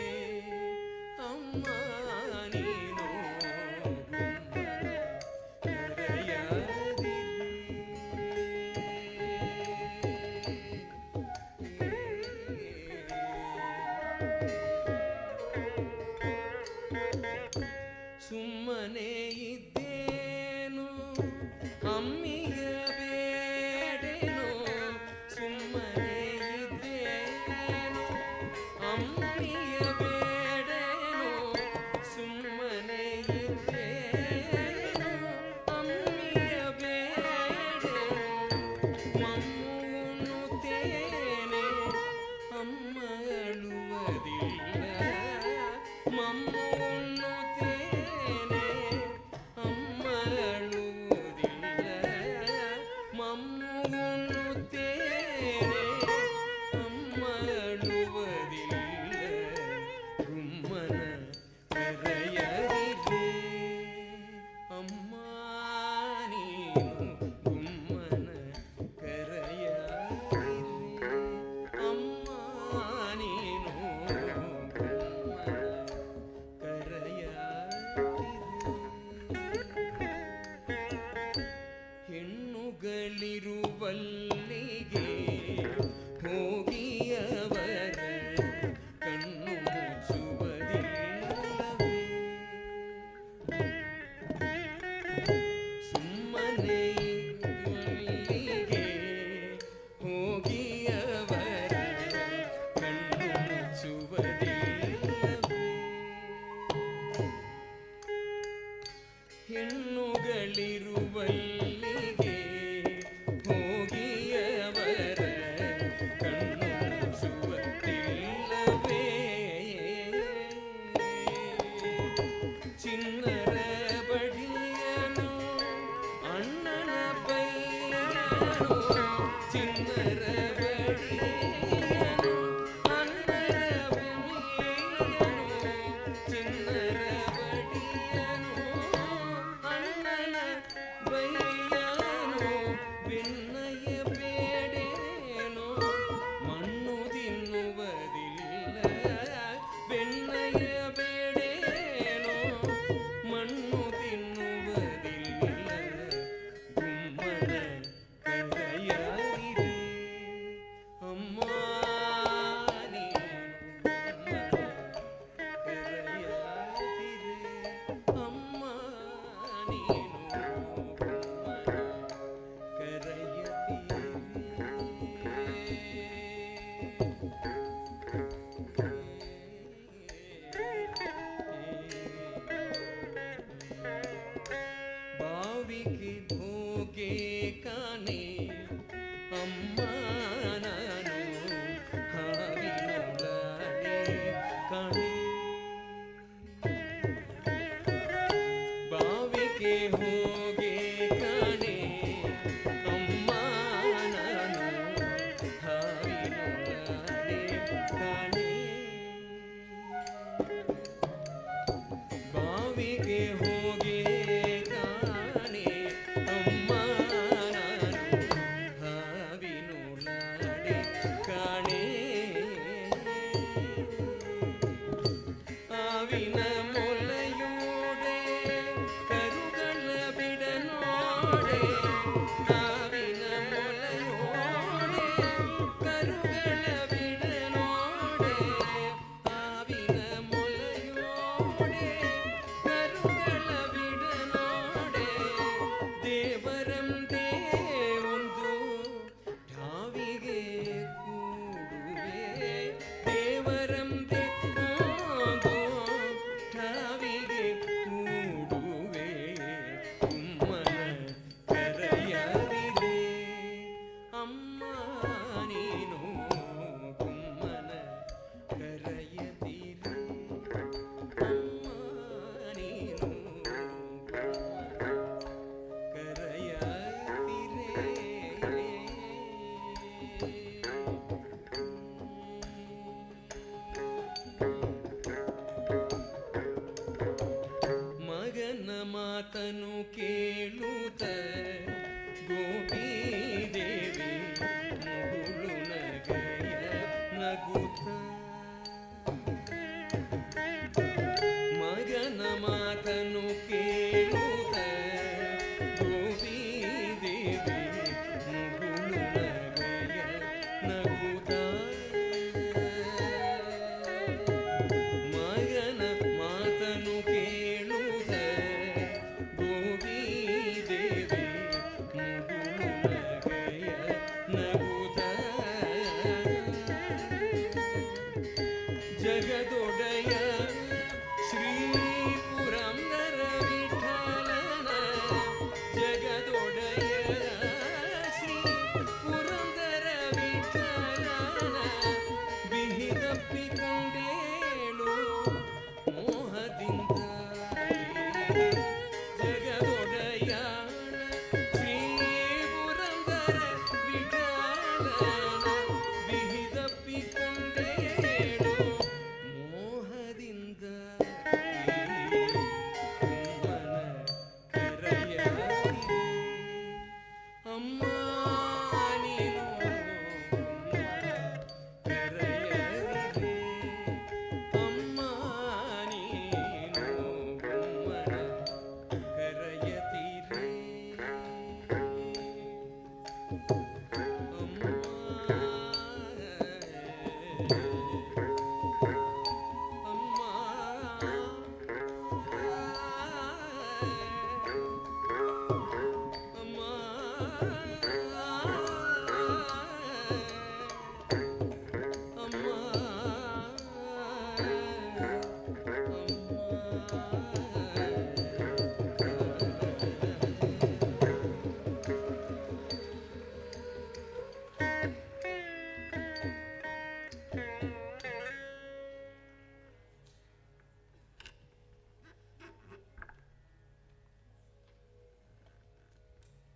ಅಮ್ಮ ನೀನು ಗುಮ್ಮನ ಸುಮ್ಮನೆ ಇದ್ದೇನು ಅಮ್ಮಿಯ ಬೇಡೇನು ಸುಮ್ಮನೆ ಇದ್ದೇನು ಅಮ್ಮಿಯ ಬೇಡೇನು ಸುಮ್ಮನೆ ಇದ್ದೇನು ಅಮ್ಮಿಯ ಬೇಡೇನು ಮಮ್ಮು ಉಣ್ಣುತ್ತೇನೆ ಅಮ್ಮ ಅಳುವುದಿಲ್ಲ ಮಮ್ಮು ಉಣ್ಣುತ್ತೇನೆ ಅಮ್ಮ ಅಳುವುದಿಲ್ಲ ಮಮ್ಮು ಉಣ್ಣುತ್ತೇನೆ ಅಮ್ಮ ಅಳುವುದಿಲ್ಲ ಗುಮ್ಮನ ಕರೆಯದಿರೆ ಅಮ್ಮ ನೀನು ಗುಮ್ಮನ ಕರೆಯದಿರೆ ಅಮ್ಮ ನೀನು ಗುಮ್ಮನ ಹೆಣ್ಣುಗಳಿರುವಲ್ಲಿಗೆ ಹೋಗಿ ಅವರ ಕಣ್ಣು ಮುಚ್ಚುವುದಿಲ್ಲವೇ ಸುಮ್ಮನೆ ಇರುವಲ್ಲಿಗೆ ಹೋಗಿ ಅವರ ಕಣ್ಣು ಮುಚ್ಚುವುದಿಲ್ಲವೇ ಹೆಣ್ಣುಗಳಿರುವಲ್ಲಿಗೆ ಹೋಗಿ ಅವರ ಕಣ್ಣು ಮುಚ್ಚುವುದಿಲ್ಲವೇ ಚಿನ್ನರ ಬಡಿಯನು ಅಣ್ಣನ ಬೈಯನು ಚಿನ್ನರ ಬಡಿಯನು ಅಣ್ಣನ ಬೈಯನು ಚಿನ್ನರ ಬಡಿಯನು ಅಣ್ಣನ ಬೈಯನು ಬೆನ್ನಯ ಬೇಡೇನು ಮಣ್ಣು ತಿನ್ನುವುದಿಲ್ಲ ಬೆನ್ನಯ ಬೇಡೇನು ಮಣ್ಣು ತಿನ್ನುವುದಿಲ್ಲ ಗುಮ್ಮನ ಕರೆಯ ಬಾವಿಗೆ ಹೋಗಿ ಕಾಣೆ ಅಮ್ಮ ನಾನು ಹಾವಿನೊಳಗೆ ಕಾಣೆ ಬಾವಿಗೆ ಹೋಗಿ ಕಾಣೆ ಅಮ್ಮ ನಾನು ಹಾವಿನೊಳಗೆ ಕಾಣೆ ಆವಿನ ಮೊಲೆಯೋಡೆ ಕರುಗಳ ಬಿಡನೋಡೆ ಆವಿನ ಮೊಲೆಯೋಡೆ ಕರುಗಳ ಬಿಡನೋಡೆ ಆವಿನ ಮೊಲೆಯೋಡೆ ಕರುಗಳ ಬಿಡನೋಡೆ ದೇವರಂತೆ ಒಂದು ಢಾವಿಗೆ ಕೂಡುವೆ ದೇವರಂತೆ ಒಂದು ಠಾವಿಗೆ ಕೂಡುವೆ ಕುಮ್ಮನ ಕರೆಯದಿರೆ ಅಮ್ಮ ನೀನು ಕುಮ್ಮನ ಕರೆಯದಿರೆ ಅಮ್ಮ ನೀನು ಮಗನ ಮಾತನು ಕೇಳುತ್ತ ಗೋಪೀದೇವಿ ಮುಗುಳು ನಗೆಯ ನಗುತ್ತ ಮಗನ ಮಾತನು ಕೇಳುತ್ತ ಗೋಪೀದೇವಿ ಮುಗುಳು ನಗೆಯ ನಗುತ್ತ ಮಗನ ಮಾತನು ಕೇಳುತ್ತ ಗೋಪೀದೇವಿ ಮುಗುಳು ನಗೆಯ ನಗುತ್ತ ಜಗದೊಡೆಯ ಶ್ರೀ ಪುರಂದರ ವಿಠಲನ ಜಗದೊಡೆಯ ಶ್ರೀ ಪುರಂದರ ವಿಠಲನ ಬಿಹಿದಪ್ಪಿಕೊಂಡೇಳು ಮೋಹದಿಂದ ಜಗದೊಡೆಯ ಶ್ರೀ ಪುರಂದರ ವಿಠಲನ ಬಿಹಿದಪ್ಪಿಕೊಂಡೇಳು ಮೋಹದಿಂದ ಕುಮ್ಮನ ಕರೆಯದಿರೆ ಅಮ್ಮ ನೀನು ಕರೆಯದಿರೆ ಅಮ್ಮ ನೀನು ಕುಮ್ಮನ ಕರೆಯದಿರೆ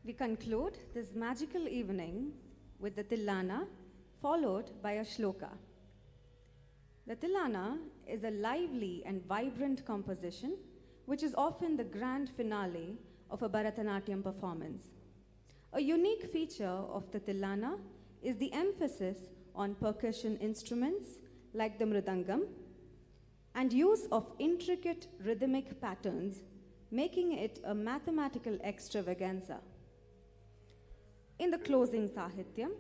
We conclude this magical evening with the Tillana, followed by a shloka. The Tillana is a lively and vibrant composition which is often the grand finale of a Bharatanatyam performance. A unique feature of the Tillana is the emphasis on percussion instruments like the mridangam and use of intricate rhythmic patterns, making it a mathematical extravaganza. In the closing Sahityam,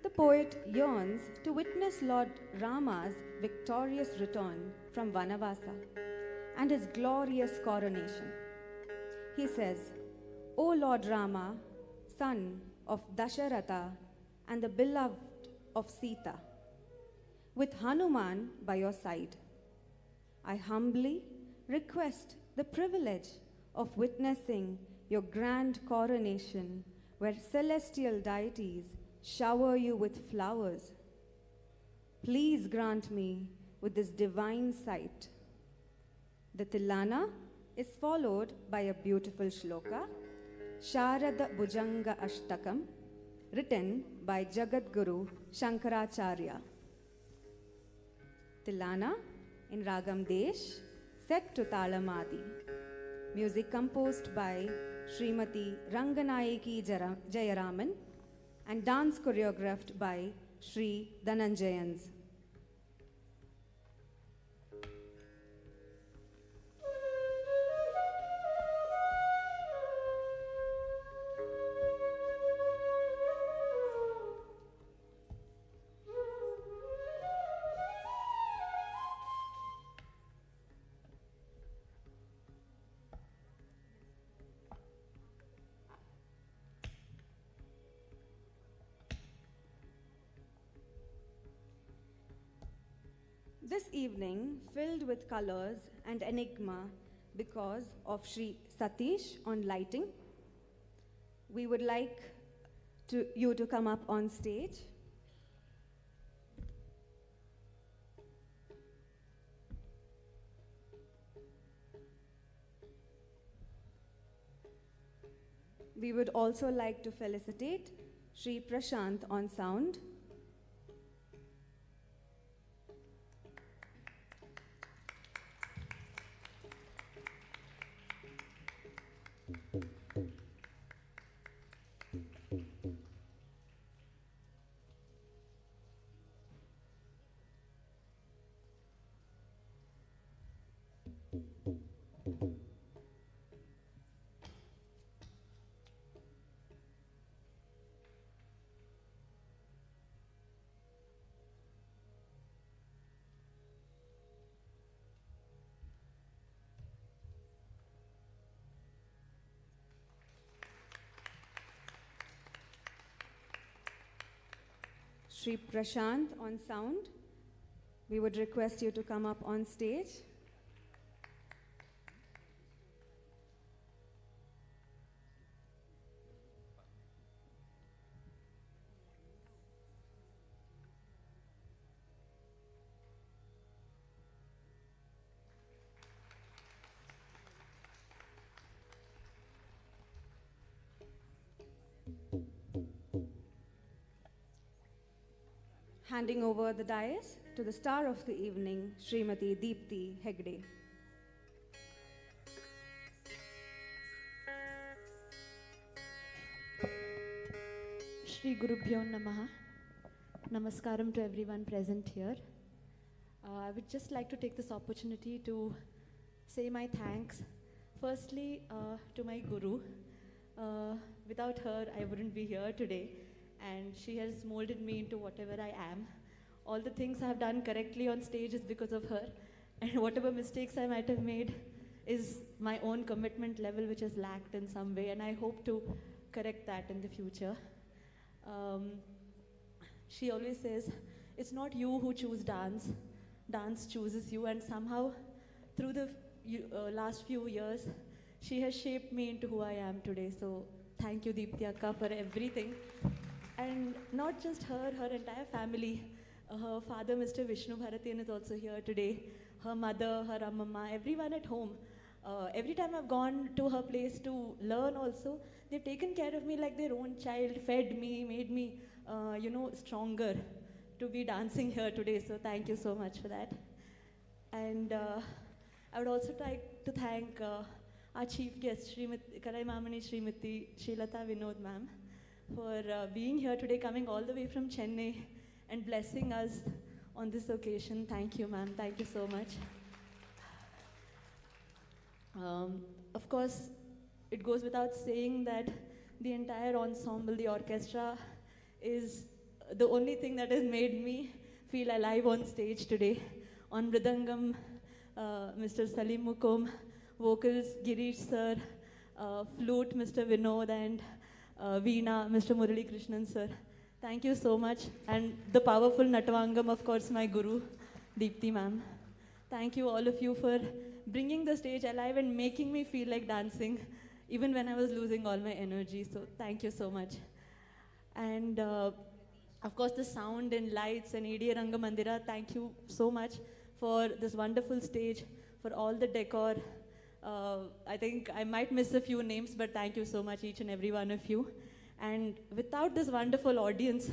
the poet yearns to witness Lord Rama's victorious return from Vanavasa and his glorious coronation. He says, "O Lord Rama, son of Dasharatha and the beloved of Sita, with Hanuman by your side, I humbly request the privilege of witnessing your grand coronation where celestial deities shower you with flowers. Please grant me with this divine sight." The Tillana is followed by a beautiful shloka, Sharada Bhujanga Ashtakam, written by Jagadguru Shankaracharya. Tillana in Ragam Desh, set to Talamadi. Music composed by Srimati Ranganayaki Jayaraman and dance choreographed by Sri Dhananjayans. This evening filled with colors and enigma because of Sri Satish on lighting. We would like you to come up on stage. We would also like to felicitate Sri Prashant on sound. Sri Prashant on sound. We would request you to come up on stage. Handing over the dais to the star of the evening, Srimati Deepti Hegde. Shri Gurubhyo Namaha. Namaskaram to everyone present here. I would just like to take this opportunity to say my thanks. Firstly, to my Guru. Without her, I wouldn't be here today. And she has molded me into whatever I am. All the things I have done correctly on stage is because of her. And whatever mistakes I might have made is my own commitment level which has lacked in some way. And I hope to correct that in the future. She always says, it's not you who choose dance. Dance chooses you. And somehow, through the last few years, she has shaped me into who I am today. So thank you, Deepti Akka, for everything. And not just her, her entire family. Her father, Mr. Vishnu Bharatheeyam, is also here today. Her mother, her Amma, everyone at home. Every time I've gone to her place to learn also, they've taken care of me like their own child, fed me, made me, stronger to be dancing here today. So thank you so much for that. And I would also like to thank our chief guest, Karai Mamani Srimati Srilata Vinod ma'am, for being here today, coming all the way from Chennai and blessing us on this occasion. Thank you, ma'am. Thank you so much. Of course, it goes without saying that the entire ensemble, the orchestra, is the only thing that has made me feel alive on stage today. On Mridangam, Mr. Salim Mukom, vocals, Girish sir, flute, Mr. Vinod, and Veena, Mr. Murali Krishnan sir. Thank you so much. And the powerful Natavangam, of course, my guru, Deepti ma'am. Thank you all of you for bringing the stage alive and making me feel like dancing, even when I was losing all my energy. So thank you so much. And of course, the sound and lights and ADA Rangamandira, thank you so much for this wonderful stage, for all the decor, I think I might miss a few names, but thank you so much, each and every one of you. And without this wonderful audience,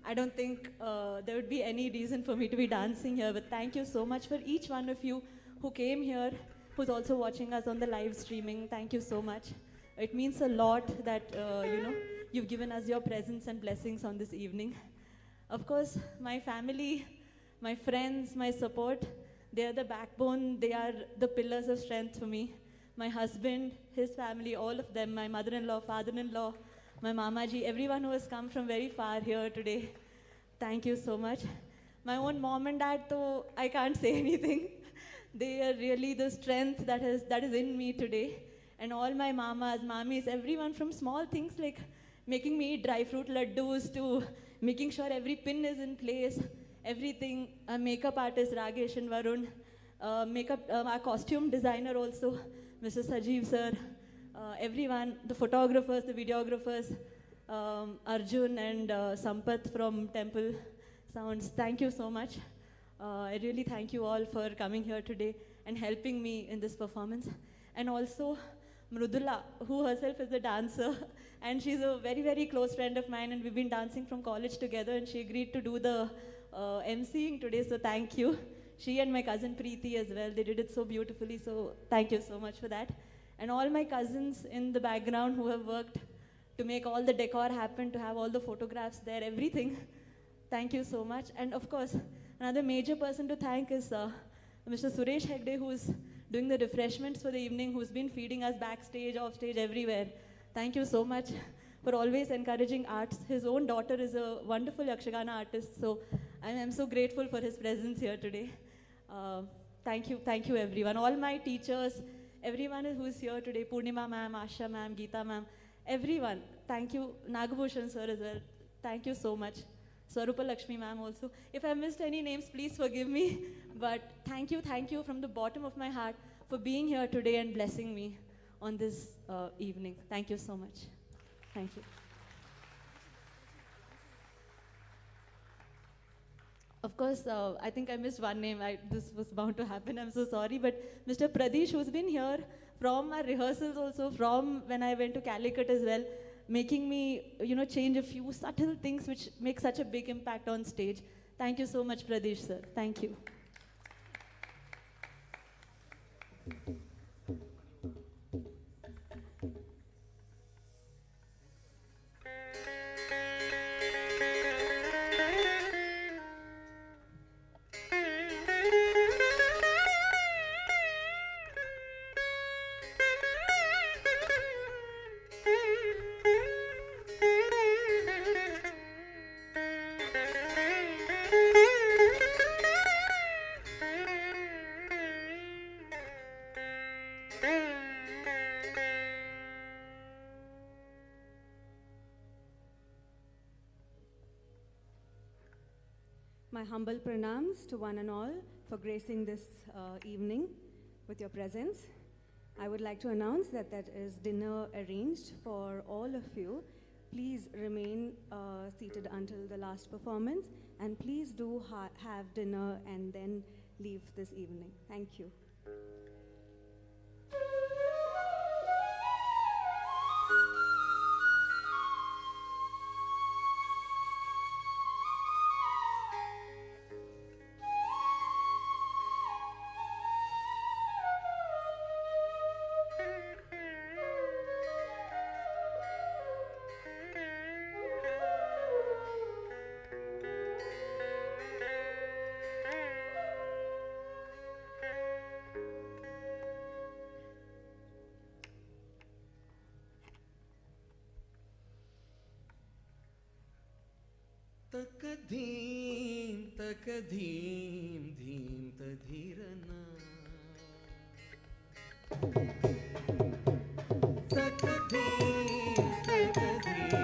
I don't think there would be any reason for me to be dancing here. But thank you so much for each one of you who came here, who's also watching us on the live streaming. Thank you so much. It means a lot that you've given us your presence and blessings on this evening. Of course, my family, my friends, my support, they are the backbone. They are the pillars of strength for me. My husband, his family, all of them, my mother-in-law, father-in-law, my mamaji, everyone who has come from very far here today. Thank you so much. My own mom and dad, though, I can't say anything. They are really the strength that is in me today. And all my mamas, mamis, everyone, from small things like making me eat dry fruit laddus to making sure every pin is in place, everything. Makeup artist Ragesh and Varun, our costume designer also, Mr. Sajeev sir, everyone, the photographers, the videographers, Arjun and Sampath from Temple Sounds. Thank you so much. I really thank you all for coming here today and helping me in this performance. And also Mrudula, who herself is a dancer, and she's a very, very close friend of mine, and we've been dancing from college together, and she agreed to do the emceeing today, so thank you. She and my cousin Preeti as well, they did it so beautifully, so thank you so much for that. And all my cousins in the background who have worked to make all the decor happen, to have all the photographs there, everything. Thank you so much. And of course, another major person to thank is Mr. Suresh Hegde, who's doing the refreshments for the evening, who's been feeding us backstage, offstage, everywhere. Thank you so much for always encouraging arts. His own daughter is a wonderful Yakshagana artist, so I am so grateful for his presence here today. Thank you everyone. All my teachers, everyone who's here today, Purnima ma'am, Asha ma'am, Geeta ma'am, everyone. Thank you, Nagabhushan sir as well. Thank you so much. Swarupa Lakshmi ma'am also. If I missed any names, please forgive me. But thank you from the bottom of my heart for being here today and blessing me on this evening. Thank you so much. Thank you. Of course, I think I missed one name. This was bound to happen. I'm so sorry. But Mr. Pradesh, who's been here from our rehearsals also, from when I went to Calicut as well, making me, change a few subtle things which make such a big impact on stage. Thank you so much, Pradesh sir. Thank you. My humble pranams to one and all for gracing this evening with your presence. I would like to announce that is dinner arranged for all of you. Please remain seated until the last performance, and please do have dinner and then leave this evening. Thank you. तकधीं धीं तधीरना तकधीं तकधीं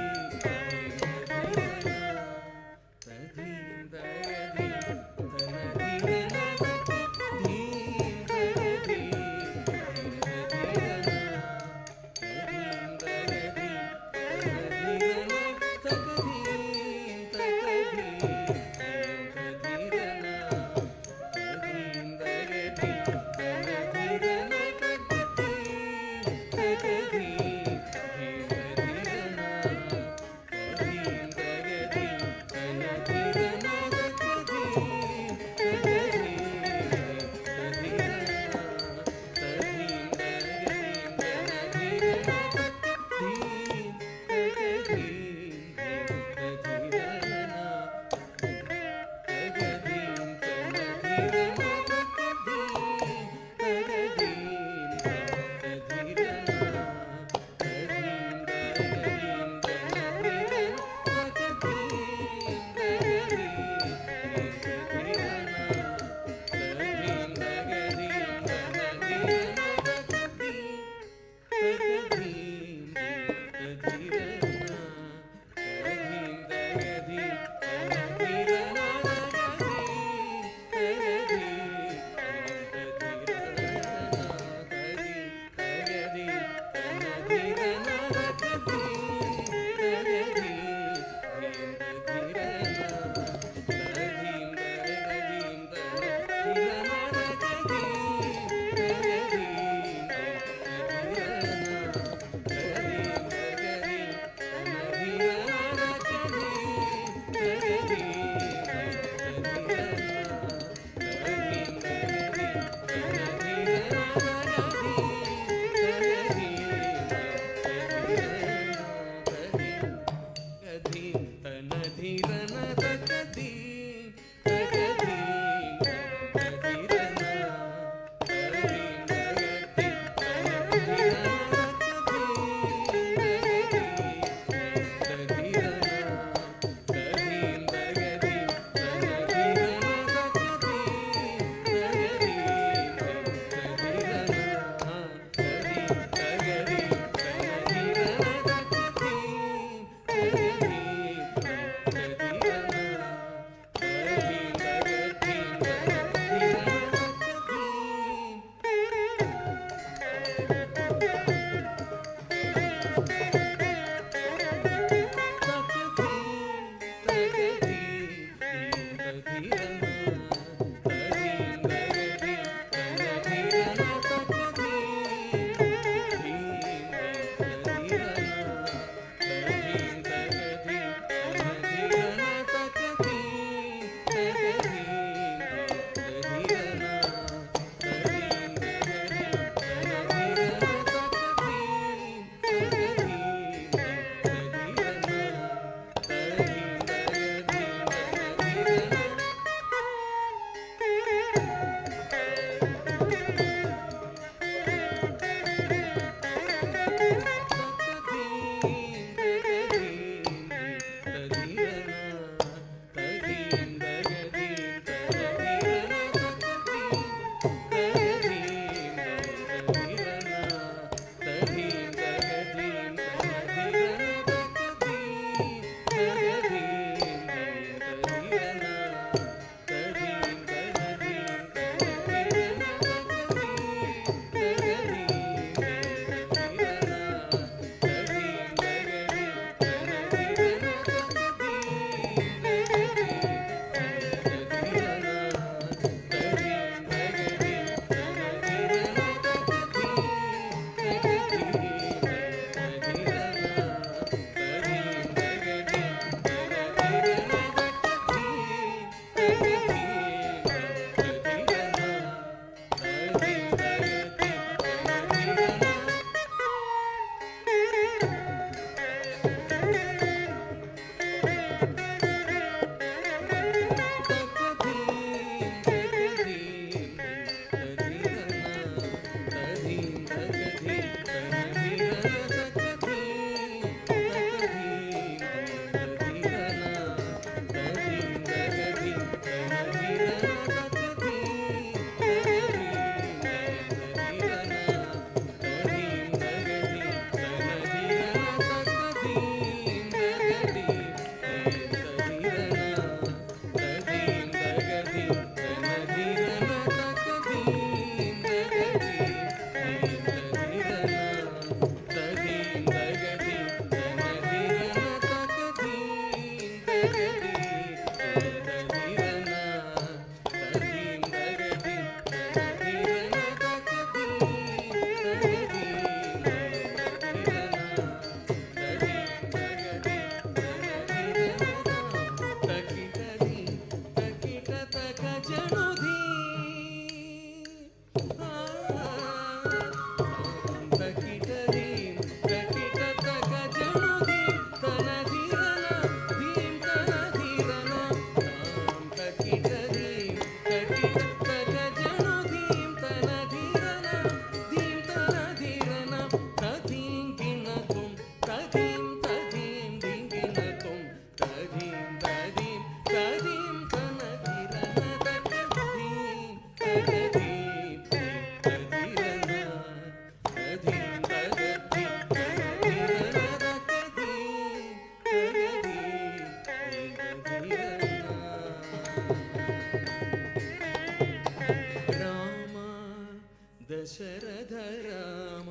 Dasaratha Rama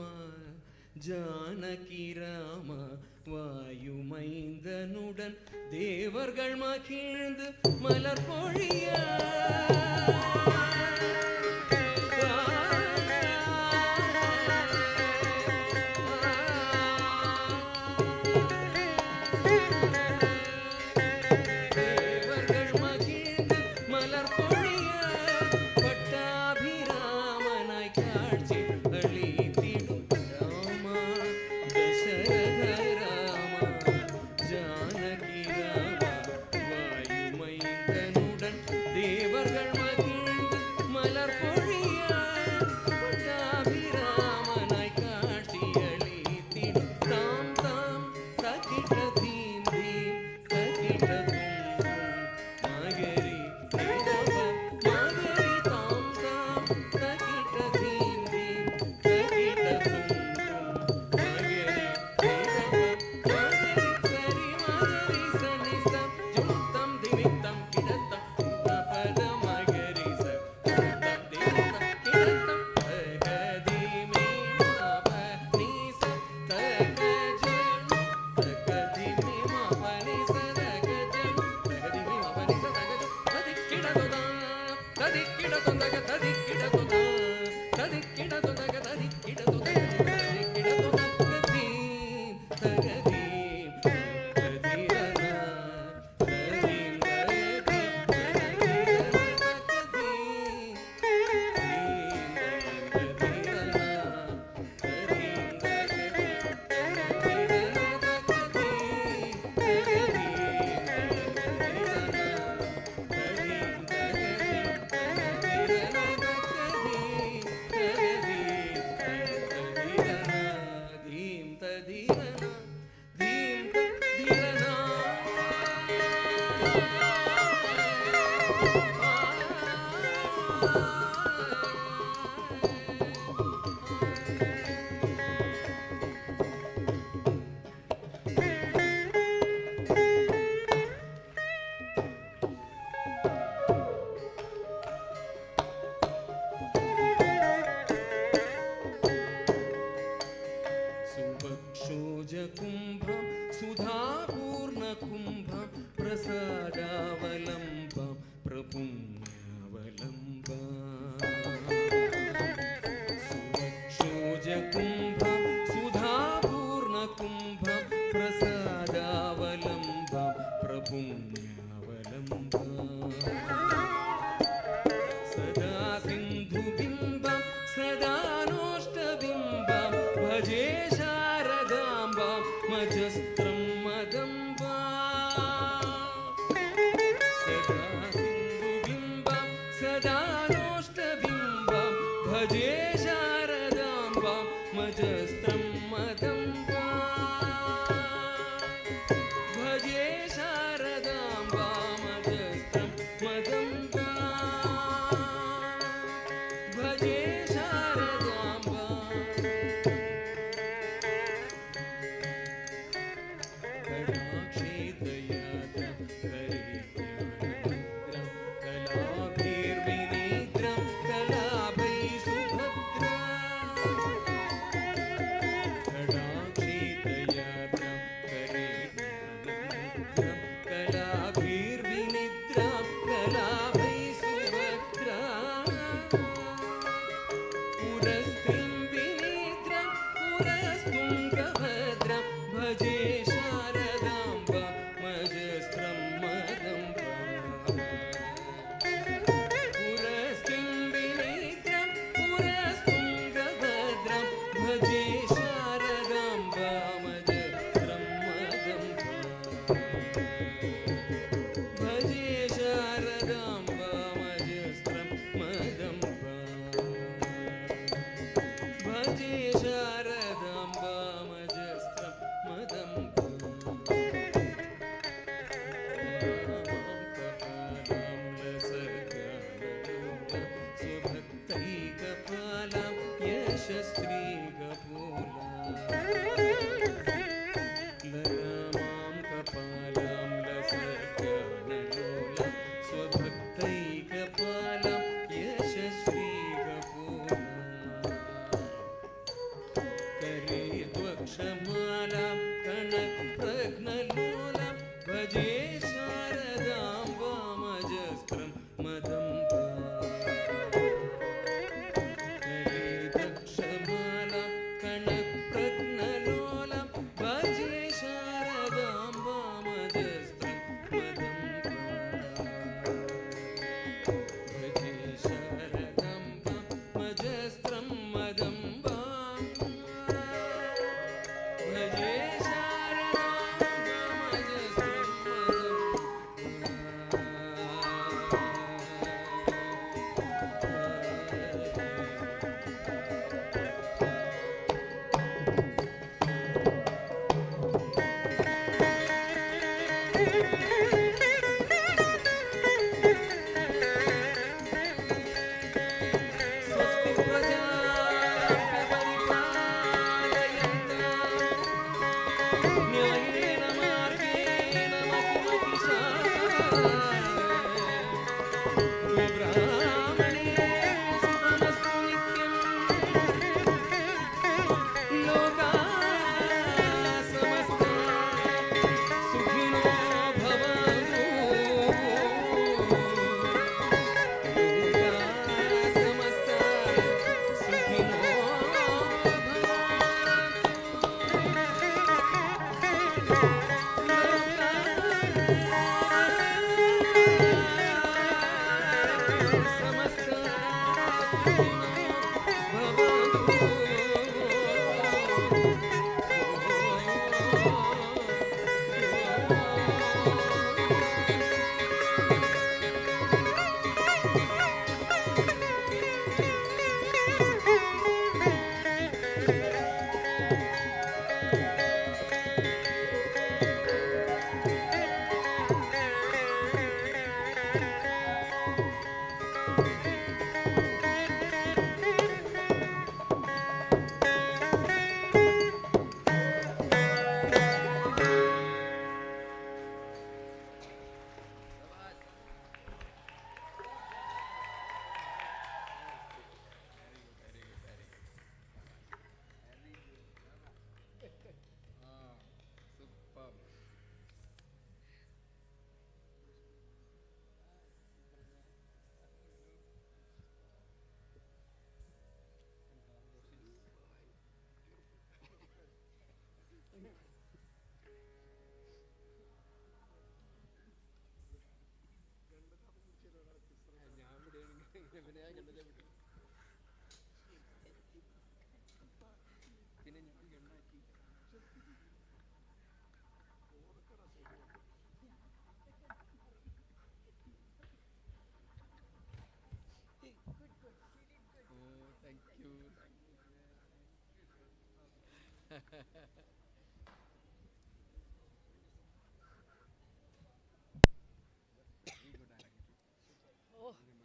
Janaki Rama வாயுமைந்தனுடன் தேவர்கள் மகிழ்ந்து மலர் பொழிய भजे शारदाम्बा പിന്നെ ഞാൻ കണ്ടതേ വിട്ടു. പിന്നെ ഞാൻ ഉണ്ടാക്കി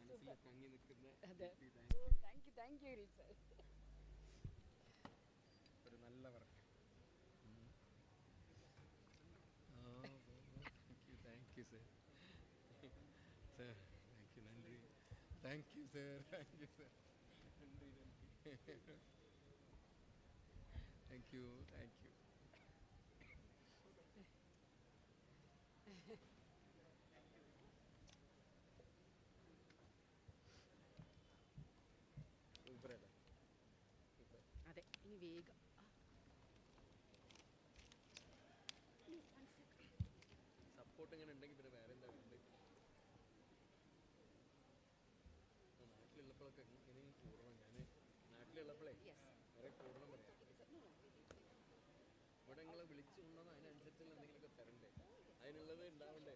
മനസ്സിൽ തങ്ങി നിൽക്കുന്ന ഒരു നല്ല work. Thank you sir. Sir thank you. നന്ദി. Thank you sir. Thank you sir. നന്ദി നന്ദി. Thank you. Thank you. സൂപ്പറല്ലേ? അതെ, ഇനി വേഗം സപ്പോർട്ട് ഇങ്ങനെ ഉണ്ടെങ്കിൽ പിന്നെ വേറെ എന്താ വേണ്ടത്? നാട്ടിലുള്ളപ്പോഴൊക്കെ ഇങ്ങനെയും കൂടണം. ഞാൻ നാട്ടിലുള്ളപ്പോഴേ വേറെ കൂടണം പറയാം. ഇവിടെ നിങ്ങളെ വിളിച്ചു കൊണ്ടുവന്ന് അതിനനുസരിച്ചുള്ള എന്തെങ്കിലുമൊക്കെ തരണ്ടേ? അതിനുള്ളത് ഉണ്ടാവണ്ടേ?